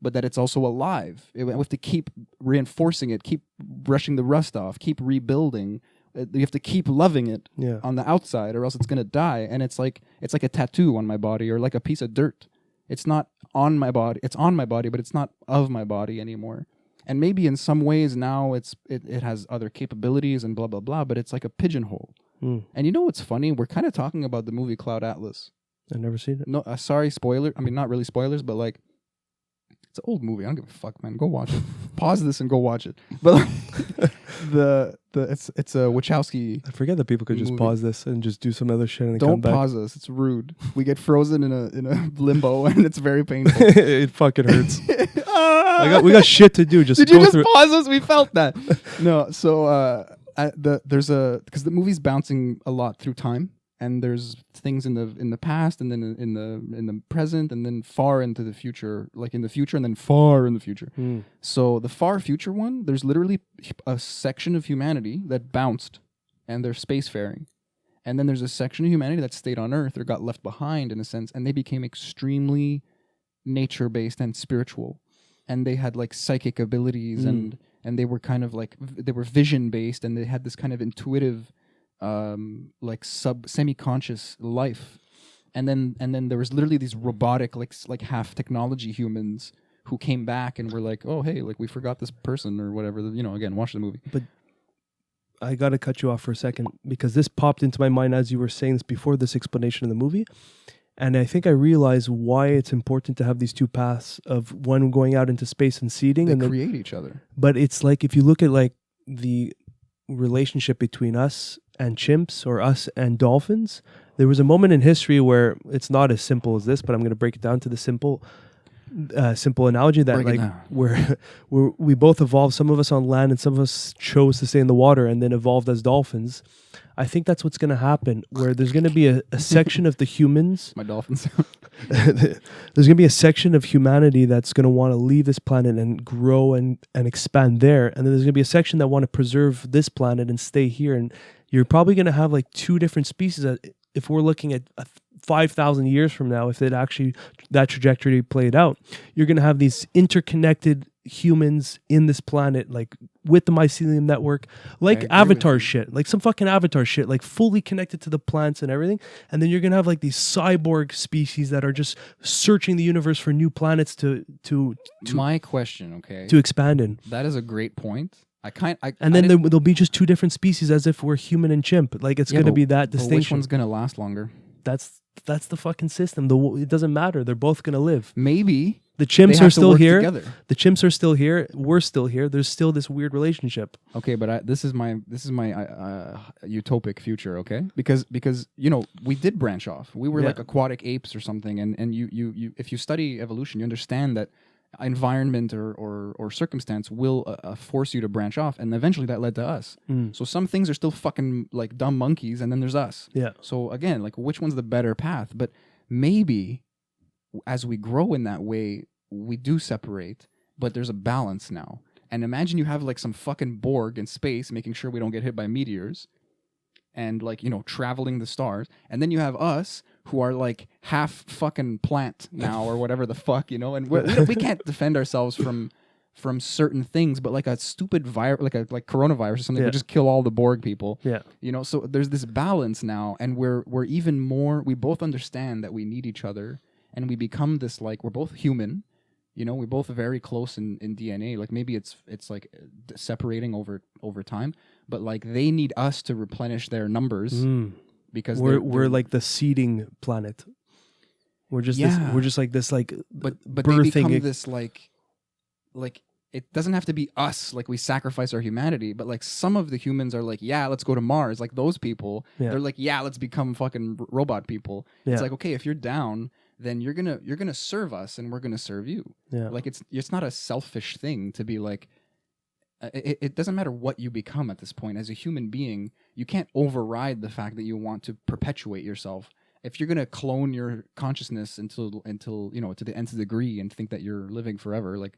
but that it's also alive. We have to keep reinforcing it, keep brushing the rust off, keep rebuilding. You have to keep loving it on the outside, or else it's gonna die. And it's like a tattoo on my body, or like a piece of dirt. It's not on my body. It's on my body, but it's not of my body anymore. And maybe in some ways now it has other capabilities and blah blah blah, but it's like a pigeonhole. And you know what's funny? We're kind of talking about the movie Cloud Atlas. I've never seen it. No, sorry, spoiler. I mean, not really spoilers, but like, it's an old movie. I don't give a fuck, man. Go watch it. Pause this and go watch it. But it's a Wachowski. I forget that people could just pause this and just do some other shit and then don't come back. Pause us. It's rude. We get frozen in a limbo and it's very painful. It fucking hurts. We got shit to do. Did you just pause us? We felt that. No, so. Because the movie's bouncing a lot through time, and there's things in the past, and then in the present, and then far into the future, like in the future, and then far in the future. So the far future one, there's literally a section of humanity that bounced, and they're spacefaring, and then there's a section of humanity that stayed on Earth or got left behind in a sense, and they became extremely nature-based and spiritual, and they had like psychic abilities and and they were kind of like they were vision based, and they had this kind of intuitive, like semi-conscious life. And then there was literally these robotic, like half technology humans who came back and were like, oh hey, like we forgot this person or whatever. Again, watch the movie. But I got to cut you off for a second because this popped into my mind as you were saying this before this explanation of the movie. And I think I realized why it's important to have these two paths of one going out into space and seeding. They and create each other. But it's like if you look at like the relationship between us and chimps or us and dolphins, there was a moment in history where it's not as simple as this, but I'm going to break it down to the simple analogy that like where we both evolved, some of us on land and some of us chose to stay in the water and then evolved as dolphins. I think that's what's going to happen, where there's going to be a section of the humans. My dolphins. There's going to be a section of humanity that's going to want to leave this planet and grow and expand there. And then there's going to be a section that want to preserve this planet and stay here. And you're probably going to have like two different species. If we're looking at 5,000 years from now, if it actually, that trajectory played out, you're going to have these interconnected humans in this planet, like with the mycelium network, like Avatar shit, like some fucking Avatar shit, like fully connected to the plants and everything. And then you're going to have like these cyborg species that are just searching the universe for new planets to my question, okay, to expand in. That is a great point. And then there'll be just two different species as if we're human and chimp. Like it's going to be that distinction. Which one's going to last longer? That's the fucking system. It doesn't matter. They're both going to live. Maybe the chimps are still here. Together. The chimps are still here. We're still here. There's still this weird relationship. Okay, but this is my utopic future. Okay, because we did branch off. We were like aquatic apes or something. And you if you study evolution, you understand that environment or circumstance will force you to branch off, and eventually that led to us. So some things are still fucking like dumb monkeys, and then there's us. Yeah. So again, like which one's the better path? But maybe as we grow in that way, we do separate, but there's a balance now. And imagine you have like some fucking Borg in space making sure we don't get hit by meteors, and like traveling the stars, and then you have us who are like half fucking plant now or whatever the fuck, and we can't defend ourselves from certain things, but like a stupid virus, like coronavirus or something, would just kill all the Borg people. Yeah. So there's this balance now, and we're even more, we both understand that we need each other, and we become this, like, we're both human, we're both very close in DNA. Like maybe it's like separating over time, but like they need us to replenish their numbers. Because we're like the seeding planet. We're just this but they become this like it doesn't have to be us, like we sacrifice our humanity, but like some of the humans are like, yeah, let's go to Mars, like those people. They're like, yeah, let's become fucking robot people. It's like, okay, if you're down, then you're gonna serve us and we're gonna serve you. Like it's not a selfish thing to be like, it doesn't matter what you become at this point. As a human being, you can't override the fact that you want to perpetuate yourself. If you're going to clone your consciousness until to the nth degree and think that you're living forever, like,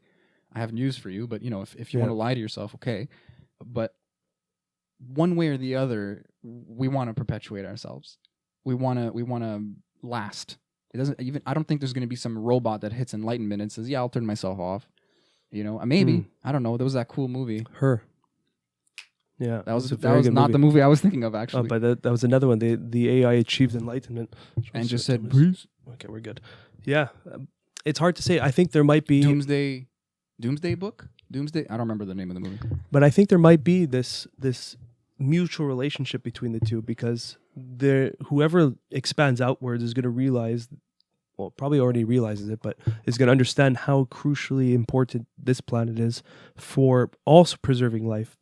I have news for you, but if you want to lie to yourself, okay. But one way or the other, we want to perpetuate ourselves. We want to last. I don't think there's going to be some robot that hits enlightenment and says, yeah, I'll turn myself off. Maybe. I don't know. There was that cool movie. Her. Yeah. That was not the movie I was thinking of, actually. But that was another one. The AI achieved enlightenment. And just said, please. Okay, we're good. Yeah. It's hard to say. I think there might be... Doomsday Book? Doomsday? I don't remember the name of the movie. But I think there might be this mutual relationship between the two, because whoever expands outwards is going to realize... Well, probably already realizes it, but is going to understand how crucially important this planet is for also preserving life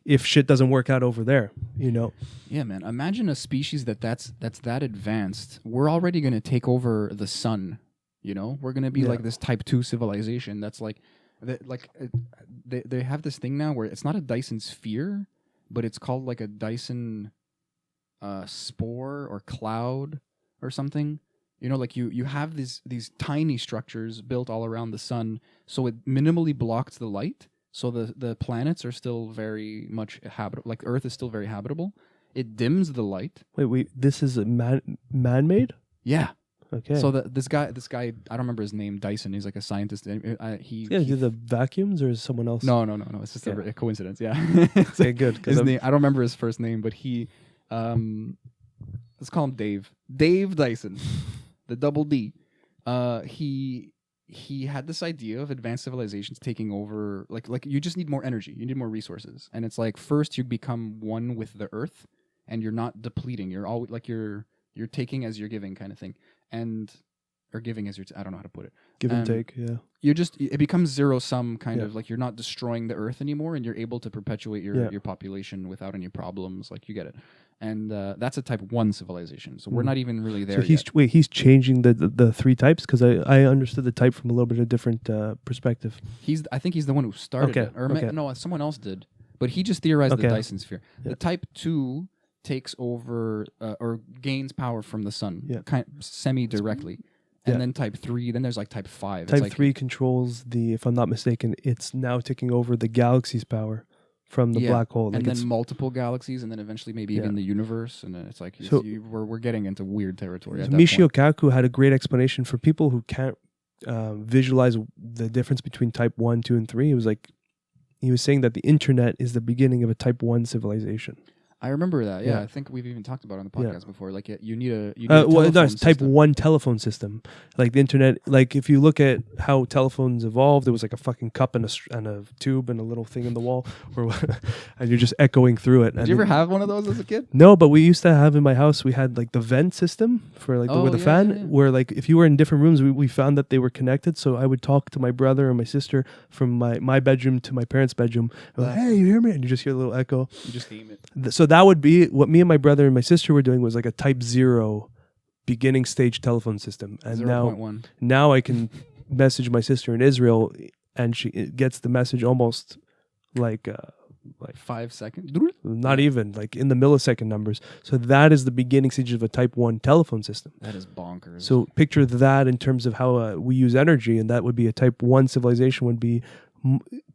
if shit doesn't work out over there, Yeah, man. Imagine a species that's that advanced. We're already going to take over the sun, We're going to be like this type 2 civilization that's like they have this thing now where it's not a Dyson sphere, but it's called like a Dyson spore or cloud or something. Like you have these tiny structures built all around the sun, so it minimally blocks the light. So the planets are still very much habitable. Like Earth is still very habitable. It dims the light. Wait. This is a man-made? Yeah. Okay. So this guy, I don't remember his name, Dyson. He's like a scientist. He do the vacuums or is someone else? No. It's just a coincidence. Yeah. Okay, good. His name, I don't remember his first name, but he, let's call him Dave. Dave Dyson, the double D. He had this idea of advanced civilizations taking over. Like you just need more energy. You need more resources, and it's like first you become one with the earth, and you're not depleting. You're always like you're taking as you're giving kind of thing, or giving as you're. I don't know how to put it. Give and take. Yeah. It becomes zero sum kind of like you're not destroying the earth anymore, and you're able to perpetuate your population without any problems. Like you get it, and that's a type 1 civilization. So we're not even really there. So he's changing the 3 types because I understood the type from a little bit of different perspective. I think he's the one who started it, or no, someone else did, but he just theorized the Dyson sphere. Yeah. The type 2 takes over or gains power from the sun, semi-directly. And then type 3, then there's like type 5. Type 3 controls if I'm not mistaken, it's now taking over the galaxy's power from the black hole. And then multiple galaxies, and then eventually maybe even the universe. And then it's like, we're getting into weird territory. Michio Kaku had a great explanation for people who can't visualize the difference between type 1, 2, and 3. He was saying that the internet is the beginning of a type 1 civilization. I remember that. Yeah, I think we've even talked about it on the podcast before. Like, you need a telephone system. Type 1 telephone system. Like the internet. Like if you look at how telephones evolved, there was like a fucking cup and a tube and a little thing in the wall, and you're just echoing through it. Did you ever have one of those as a kid? No, but we used to have in my house. We had like the vent system for like with the fan, where like if you were in different rooms, we found that they were connected. So I would talk to my brother and my sister from my bedroom to my parents' bedroom. Like, hey, you hear me? And you just hear a little echo. You just aim it. So that would be what me and my brother and my sister were doing, was like a type 0 beginning stage telephone system. And 0.1. now I can message my sister in Israel and she gets the message almost like 5 seconds. Not even like in the millisecond numbers. So that is the beginning stage of a type 1 telephone system. That is bonkers. So picture that in terms of how we use energy, and that would be a type 1 civilization would be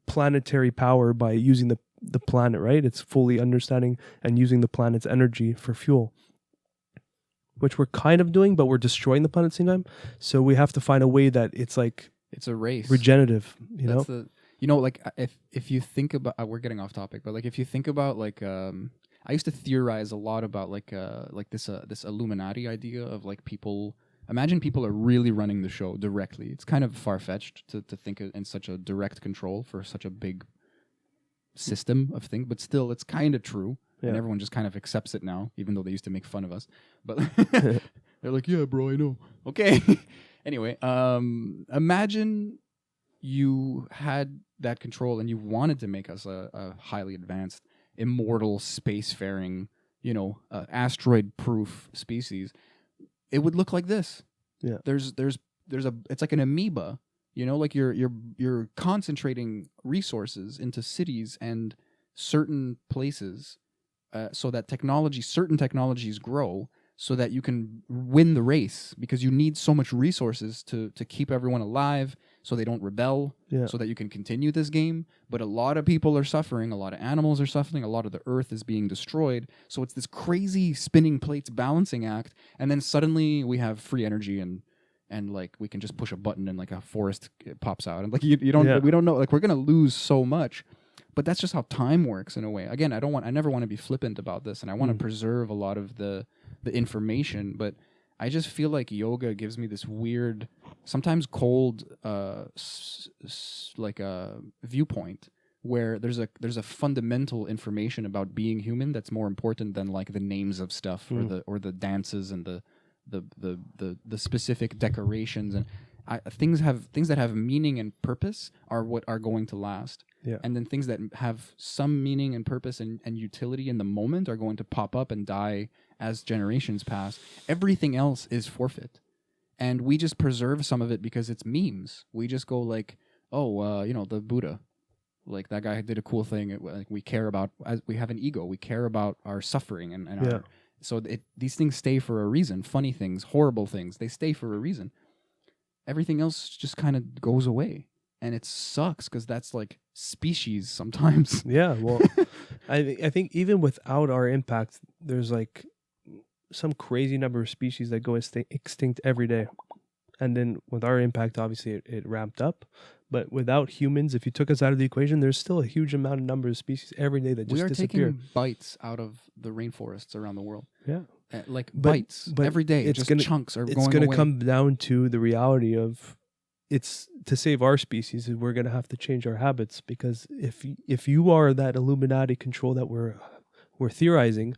planetary power by using the planet, right? It's fully understanding and using the planet's energy for fuel, which we're kind of doing, but we're destroying the planet at the same time. So we have to find a way that it's like it's a race, regenerative. Like if you think about, we're getting off topic, but like if you think about like I used to theorize a lot about like this Illuminati idea of like people. Imagine people are really running the show directly. It's kind of far-fetched to think in such a direct control for such a big system of things, but still it's kind of true, and everyone just kind of accepts it now, even though they used to make fun of us, but they're like, yeah bro, I know. Okay. Anyway, imagine you had that control and you wanted to make us a highly advanced, immortal, spacefaring, asteroid proof species. It would look like this. There's it's like an amoeba. Like you're concentrating resources into cities and certain places, so that certain technologies grow, so that you can win the race, because you need so much resources to keep everyone alive, so they don't rebel, so that you can continue this game. But a lot of people are suffering, a lot of animals are suffering, a lot of the earth is being destroyed. So it's this crazy spinning plates balancing act, and then suddenly we have free energy and like we can just push a button and like a forest pops out, and like we don't know, like we're gonna lose so much. But that's just how time works in a way. Again, I never want to be flippant about this, and I want to preserve a lot of the information, but I just feel like yoga gives me this weird, sometimes cold, like a viewpoint where there's a fundamental information about being human that's more important than like the names of stuff or the dances and the specific decorations, and things that have meaning and purpose are what are going to last. And then things that have some meaning and purpose and utility in the moment are going to pop up and die as generations pass. Everything else is forfeit. And we just preserve some of it because it's memes. We just go like, the Buddha. Like, that guy did a cool thing. We care about, we have an ego. We care about our suffering. These things stay for a reason. Funny things, horrible things, they stay for a reason. Everything else just kind of goes away. And it sucks because that's like species sometimes. Yeah, well, I think even without our impact, there's like some crazy number of species that go extinct every day. And then with our impact, obviously, it ramped up. But without humans, if you took us out of the equation, there's still a huge number of species every day that just disappear. We are taking bites out of the rainforests around the world. Yeah. Bites every day. Chunks are going away. It's going to come down to the reality of it's to save our species, we're going to have to change our habits, because if you are that Illuminati control that we're theorizing,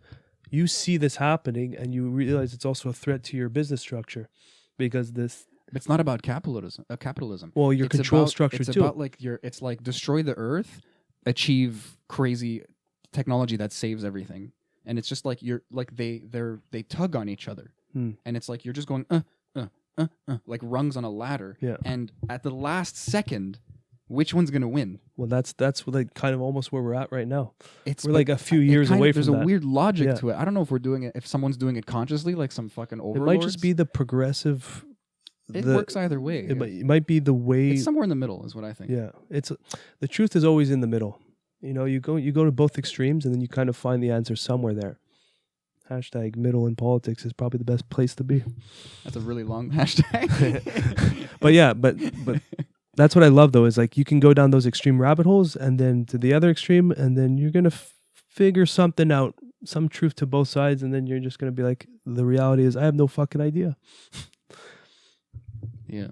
you see this happening and you realize it's also a threat to your business structure, because it's not about capitalism. Well, your control structure it's too. It's like destroy the earth, achieve crazy technology that saves everything, and it's just like they tug on each other, and it's like you're just going like rungs on a ladder. Yeah. And at the last second, which one's gonna win? Well, that's like kind of almost where we're at right now. We're like a few years away from that. There's a weird logic to it. I don't know if we're doing it. If someone's doing it consciously, like some fucking overlords. It might just be the progressive. It works either way. It might be the way. It's somewhere in the middle, is what I think. Yeah, the truth is always in the middle. You know, you go to both extremes, and then you kind of find the answer somewhere there. Hashtag middle in politics is probably the best place to be. That's a really long hashtag. but that's what I love, though, is like you can go down those extreme rabbit holes and then to the other extreme, and then you're going to figure something out, some truth to both sides, and then you're just going to be like, the reality is I have no fucking idea. Yeah.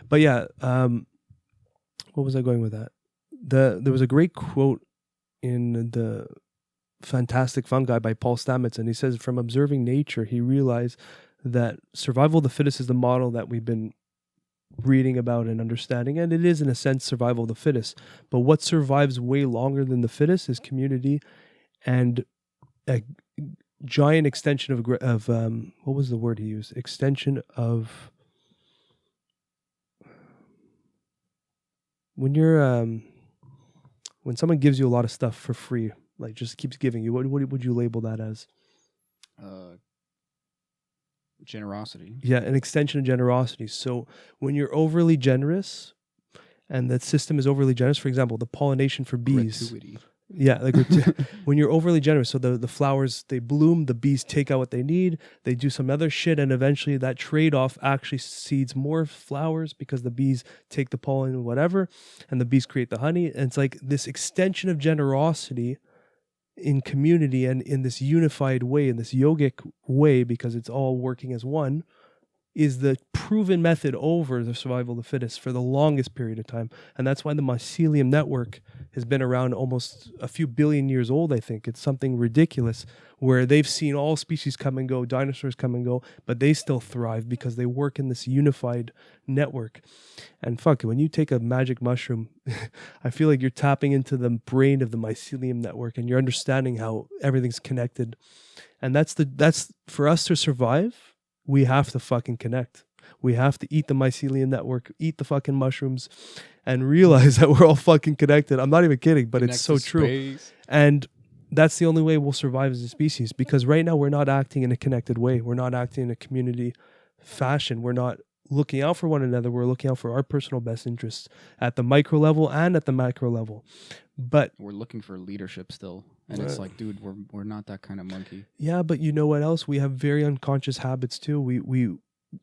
But yeah, what was I going with that? There was a great quote in the Fantastic Fungi by Paul Stamets, and he says, from observing nature, he realized that survival of the fittest is the model that we've been reading about and understanding, and it is in a sense survival of the fittest. But what survives way longer than the fittest is community, and a giant extension of what was the word he used? Extension of when someone gives you a lot of stuff for free, like just keeps giving you, what would you label that as? Generosity. Yeah, an extension of generosity. So when you're overly generous and the system is overly generous, for example, the pollination for bees. Gratuity. Yeah, like when you're overly generous, so the flowers, they bloom, the bees take out what they need, they do some other shit, and eventually that trade-off actually seeds more flowers because the bees take the pollen and whatever, and the bees create the honey. And it's like this extension of generosity in community and in this unified way, in this yogic way, because it's all working as one, is the proven method over the survival of the fittest for the longest period of time. And that's why the mycelium network has been around almost a few billion years old, I think. It's something ridiculous, where they've seen all species come and go, dinosaurs come and go, but they still thrive because they work in this unified network. And fuck, when you take a magic mushroom, I feel like you're tapping into the brain of the mycelium network and you're understanding how everything's connected. And that's for us to survive, we have to fucking connect. We have to eat the mycelium network, eat the fucking mushrooms, and realize that we're all fucking connected. I'm not even kidding, but it's so true. And that's the only way we'll survive as a species, because right now we're not acting in a connected way. We're not acting in a community fashion. We're not looking out for one another. We're looking out for our personal best interests at the micro level and at the macro level. But we're looking for leadership still. And it's like, dude, we're not that kind of monkey. Yeah, but you know what else? We have very unconscious habits too. We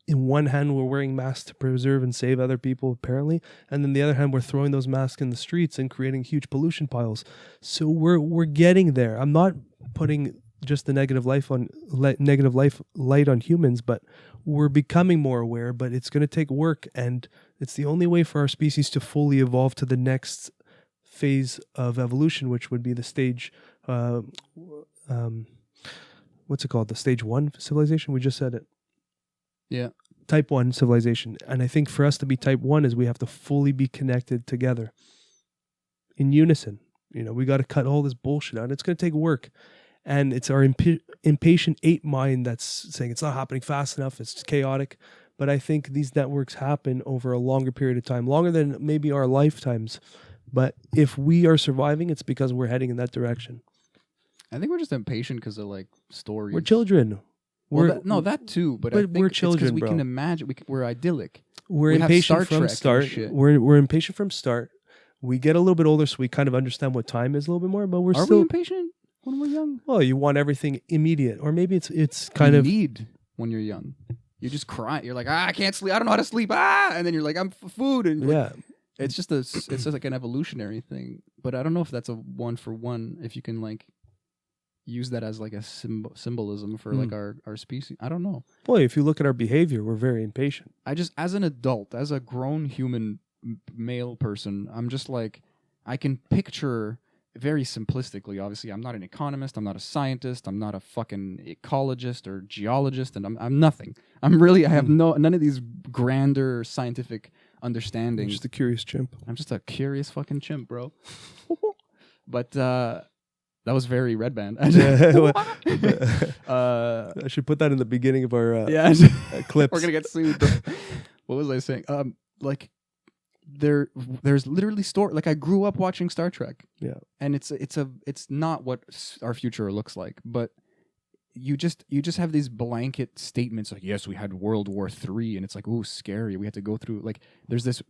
in one hand, we're wearing masks to preserve and save other people, apparently. And then the other hand, we're throwing those masks in the streets and creating huge pollution piles. So we're getting there. I'm not putting just the negative light on humans, but we're becoming more aware, but it's going to take work. And it's the only way for our species to fully evolve to the next phase of evolution, which would be the stage, what's it called? The stage 1 civilization? We just said it. Yeah. Type 1 civilization. And I think for us to be type 1 is we have to fully be connected together in unison. You know, we got to cut all this bullshit out. It's going to take work. And it's our impatient ape mind that's saying it's not happening fast enough. It's chaotic. But I think these networks happen over a longer period of time, longer than maybe our lifetimes. But if we are surviving, it's because we're heading in that direction. I think we're just impatient because of like stories. We're children. That too. But I think we're children, we can imagine. We're idyllic. We're impatient from start. We're impatient from start. We get a little bit older, so we kind of understand what time is a little bit more. But we're still we impatient? when we're young. Well, you want everything immediate, or maybe it's kind of need when you're young. You just cry. You're like, I can't sleep. I don't know how to sleep. And then you're like, I'm food. And like, it's just like an evolutionary thing. But I don't know if that's a one for one. If you can like use that as like a symbolism for like our species. I don't know. Well, if you look at our behavior, we're very impatient. I just, as an adult, as a grown human male person, I'm just like, I can picture very simplistically, obviously, I'm not an economist, I'm not a scientist, I'm not a fucking ecologist or geologist, and I'm nothing. I have none of these grander scientific understandings. Just a curious chimp. I'm just a curious fucking chimp, bro. But that was very Red Band. I should put that in the beginning of our clips. We're gonna get sued. What was I saying? Like there's literally like I grew up watching Star Trek. Yeah. And it's not what our future looks like, but you just have these blanket statements like, yes, we had World War III, and it's like, ooh, scary. We had to go through like there's this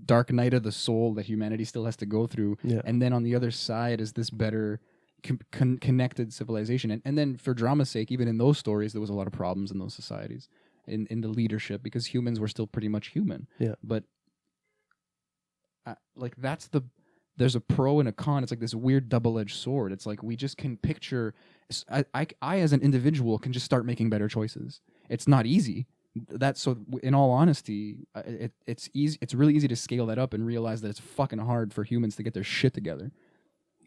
dark night of the soul that humanity still has to go through, and then on the other side is this better connected civilization. And then for drama's sake, even in those stories, there was a lot of problems in those societies. In the leadership, because humans were still pretty much human. Yeah. But like there's a pro and a con. It's like this weird double-edged sword. It's like we just can picture. I as an individual can just start making better choices. It's not easy. In all honesty, it's easy. It's really easy to scale that up and realize that it's fucking hard for humans to get their shit together.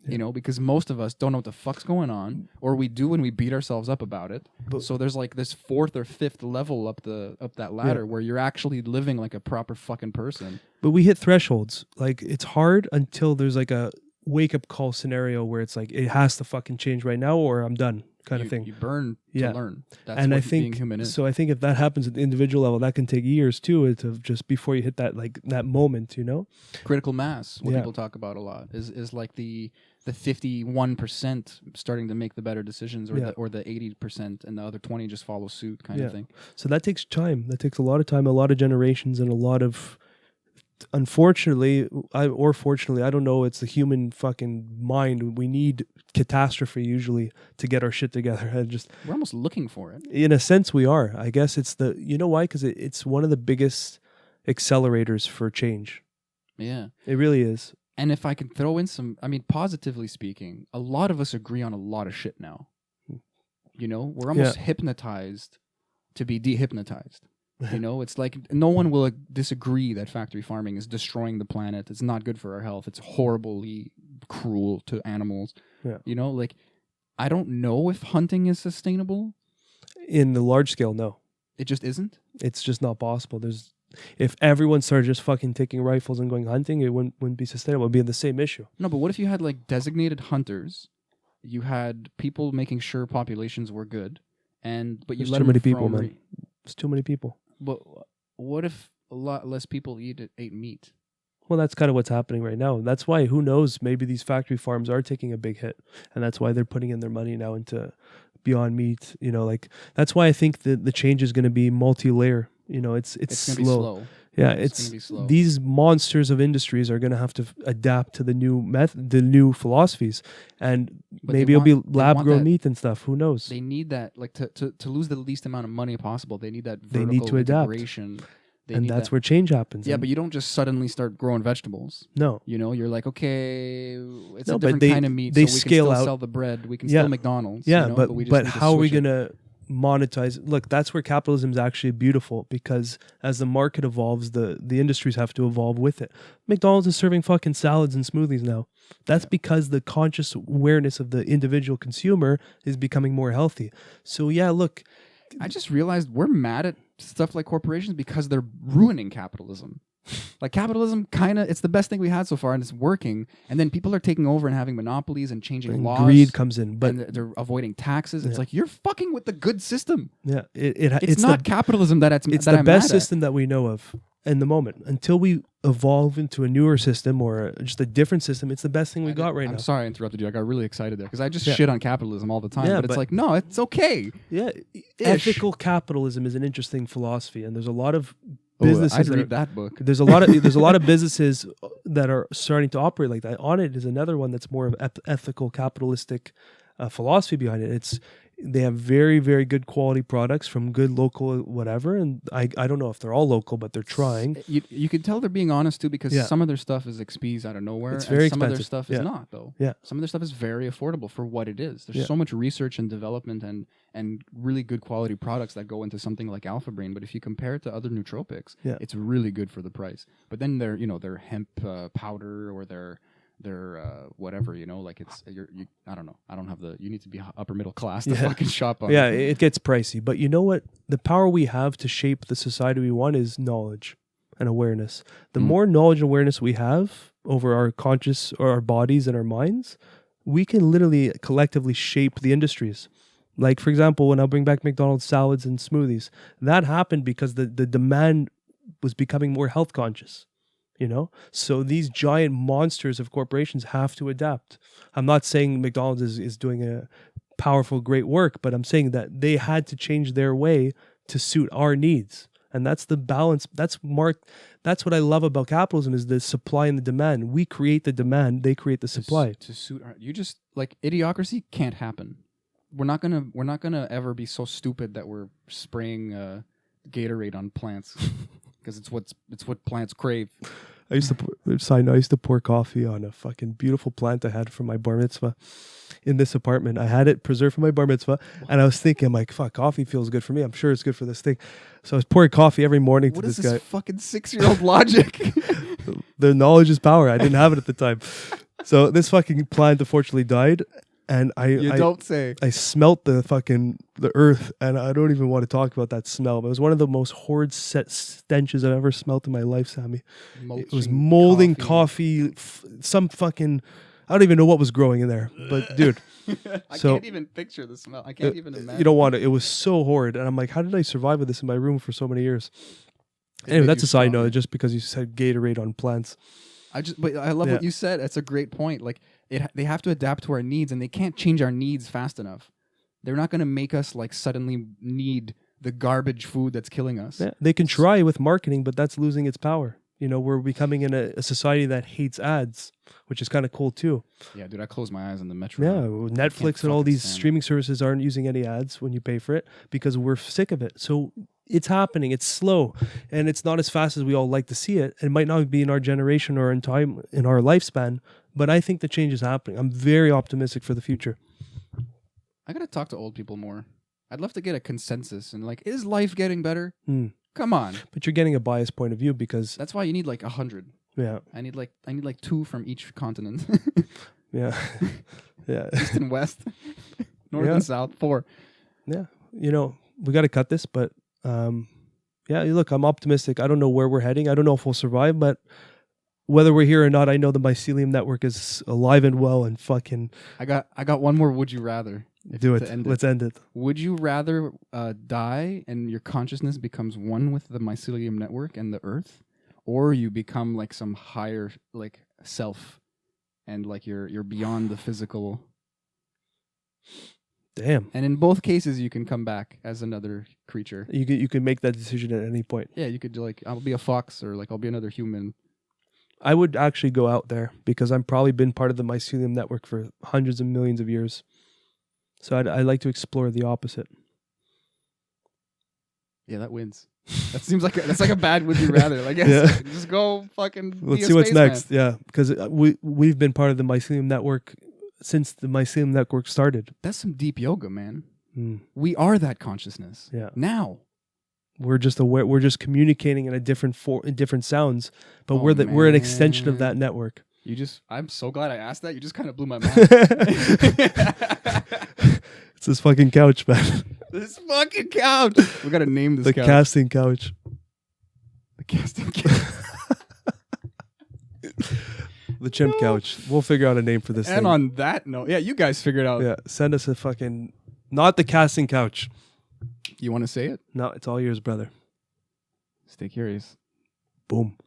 You know, because most of us don't know what the fuck's going on, or we do and we beat ourselves up about it. So there's like this fourth or fifth level up that ladder where you're actually living like a proper fucking person. But we hit thresholds. Like it's hard until there's like a wake up call scenario where it's like it has to fucking change right now or I'm done kind of thing. You burn to learn. That's and what I think being human is. So I think if that happens at the individual level, that can take years too, to just before you hit that like that moment, you know? Critical mass, what people talk about a lot, is like the 51% starting to make the better decisions, or the 80%, and the other 20 just follow suit kind of thing. So that takes time. That takes a lot of time, a lot of generations, and a lot of, unfortunately, or fortunately, I don't know, it's the human fucking mind. We need catastrophe usually to get our shit together. We're almost looking for it. In a sense, we are. I guess it's you know why? Because it's one of the biggest accelerators for change. Yeah. It really is. And if I can throw in positively speaking, a lot of us agree on a lot of shit now. You know, we're almost hypnotized to be dehypnotized. You know, it's like no one will disagree that factory farming is destroying the planet. It's not good for our health. It's horribly cruel to animals. Yeah. You know, like I don't know if hunting is sustainable. In the large scale, no. It just isn't? It's just not possible. If everyone started just fucking taking rifles and going hunting, it wouldn't be sustainable. It would be the same issue. No, but what if you had like designated hunters? You had people making sure populations were good, but you let too many people, man. There's too many people. But what if a lot less people ate meat? Well, that's kind of what's happening right now. That's why, who knows, maybe these factory farms are taking a big hit, and that's why they're putting in their money now into Beyond Meat. You know, like that's why I think the change is going to be multi-layer. You know, it's slow. Be slow. Yeah, it's these monsters of industries are going to have to adapt to the new the new philosophies, and maybe it'll be lab grown meat and stuff. Who knows? They need that, like to lose the least amount of money possible. They need that. They need to adapt, and that's where change happens. Yeah, but you don't just suddenly start growing vegetables. No, you know, you're like, okay, it's a different kind of meat. They so we scale can still out. sell the bread. We can still McDonald's. Yeah, you know, but how are we gonna monetize? Look, that's where capitalism is actually beautiful, because as the market evolves, the industries have to evolve with it. McDonald's is serving fucking salads and smoothies now. That's because the conscious awareness of the individual consumer is becoming more healthy. So yeah, look, I just realized we're mad at stuff like corporations because they're ruining capitalism. Like capitalism, it's the best thing we had so far, and it's working. And then people are taking over and having monopolies and changing laws. Greed comes in, but and they're avoiding taxes. It's like, you're fucking with the good system. Yeah, it's not capitalism it's the best system that we know of in the moment. Until we evolve into a newer system or just a different system, it's the best thing we got right now. I'm sorry I interrupted you. I got really excited there because I just shit on capitalism all the time. But it's like, no, it's okay. Yeah, ethical capitalism is an interesting philosophy, and there's a lot of businesses. I'd read that book. There's a lot of businesses that are starting to operate like that. On it is another one that's more of ethical, capitalistic philosophy behind it. They have very, very good quality products from good local whatever, and I don't know if they're all local, but they're trying. You can tell they're being honest too, because some of their stuff is XPs out of nowhere. It's very some expensive. of their stuff is not, though. Yeah. Some of their stuff is very affordable for what it is. There's so much research and development and really good quality products that go into something like Alpha Brain. But if you compare it to other nootropics, it's really good for the price. But then their hemp powder or their whatever, like it's I don't know. I don't have you need to be upper middle class to fucking shop on. Yeah, it gets pricey. But you know what? The power we have to shape the society we want is knowledge and awareness. The more knowledge and awareness we have over our conscious or our bodies and our minds, we can literally collectively shape the industries. Like, for example, when I bring back McDonald's salads and smoothies, that happened because the demand was becoming more health conscious. So these giant monsters of corporations have to adapt. I'm not saying McDonald's is doing a powerful, great work, but I'm saying that they had to change their way to suit our needs. And that's the balance. That's what I love about capitalism is the supply and the demand. We create the demand, they create the supply. To suit idiocracy can't happen. We're not gonna ever be so stupid that we're spraying Gatorade on plants. Because it's what plants crave. I used to pour coffee on a fucking beautiful plant I had for my bar mitzvah in this apartment. I had it preserved for my bar mitzvah, and I was thinking, I'm like, fuck, coffee feels good for me. I'm sure it's good for this thing. So I was pouring coffee every morning to this guy. What is this fucking 6-year-old logic? The knowledge is power. I didn't have it at the time. So this fucking plant unfortunately died. And I smelt the earth, and I don't even want to talk about that smell. But it was one of the most horrid stenches I've ever smelt in my life, Sammy. It was molding coffee, some fucking, I don't even know what was growing in there. But dude, I can't even picture the smell. I can't even imagine. You don't want it. It was so horrid, and I'm like, how did I survive with this in my room for so many years? Anyway, that's a side note. Just because you said Gatorade on plants. But I love what you said. That's a great point. Like they have to adapt to our needs, and they can't change our needs fast enough. They're not going to make us like suddenly need the garbage food that's killing us. Yeah, they can try with marketing, but that's losing its power. We're becoming in a society that hates ads, which is kind of cool too. Yeah, dude, I close my eyes on the metro. Yeah, Netflix and all these streaming services aren't using any ads when you pay for it because we're sick of it. So it's happening. It's slow, and it's not as fast as we all like to see it. It might not be in our generation or in time in our lifespan, but I think the change is happening. I'm very optimistic for the future. I gotta talk to old people more. I'd love to get a consensus and like, is life getting better? Come on. But you're getting a biased point of view because that's why you need like 100. Yeah. I need like 2 from each continent. Yeah. Yeah. East and west. North and south. 4. Yeah. We got to cut this, but look, I'm optimistic. I don't know where we're heading. I don't know if we'll survive, but whether we're here or not, I know the mycelium network is alive and well and fucking. I got one more would you rather. Do it. Let's end it. Would you rather die and your consciousness becomes one with the mycelium network and the earth, or you become like some higher like self and like you're beyond the physical? Damn. And in both cases, you can come back as another creature. You can make that decision at any point. Yeah, you could like, I'll be a fox or like I'll be another human. I would actually go out there because I've probably been part of the mycelium network for hundreds of millions of years. So I'd like to explore the opposite. Yeah, that wins. That seems like that's like a bad would you rather. Like, just go fucking. Let's see what's next. Yeah, because we've been part of the mycelium network since the mycelium network started. That's some deep yoga, man. We are that consciousness. Yeah. Now we're just aware. We're just communicating in different sounds, but we're an extension of that network. I'm so glad I asked that. You just kind of blew my mind. It's this fucking couch, man. This fucking couch. We got to name this couch. The casting couch. The casting couch. The chimp couch. We'll figure out a name for this thing. And on that note, you guys figured out. Yeah, send us a fucking... Not the casting couch. You want to say it? No, it's all yours, brother. Stay curious. Boom.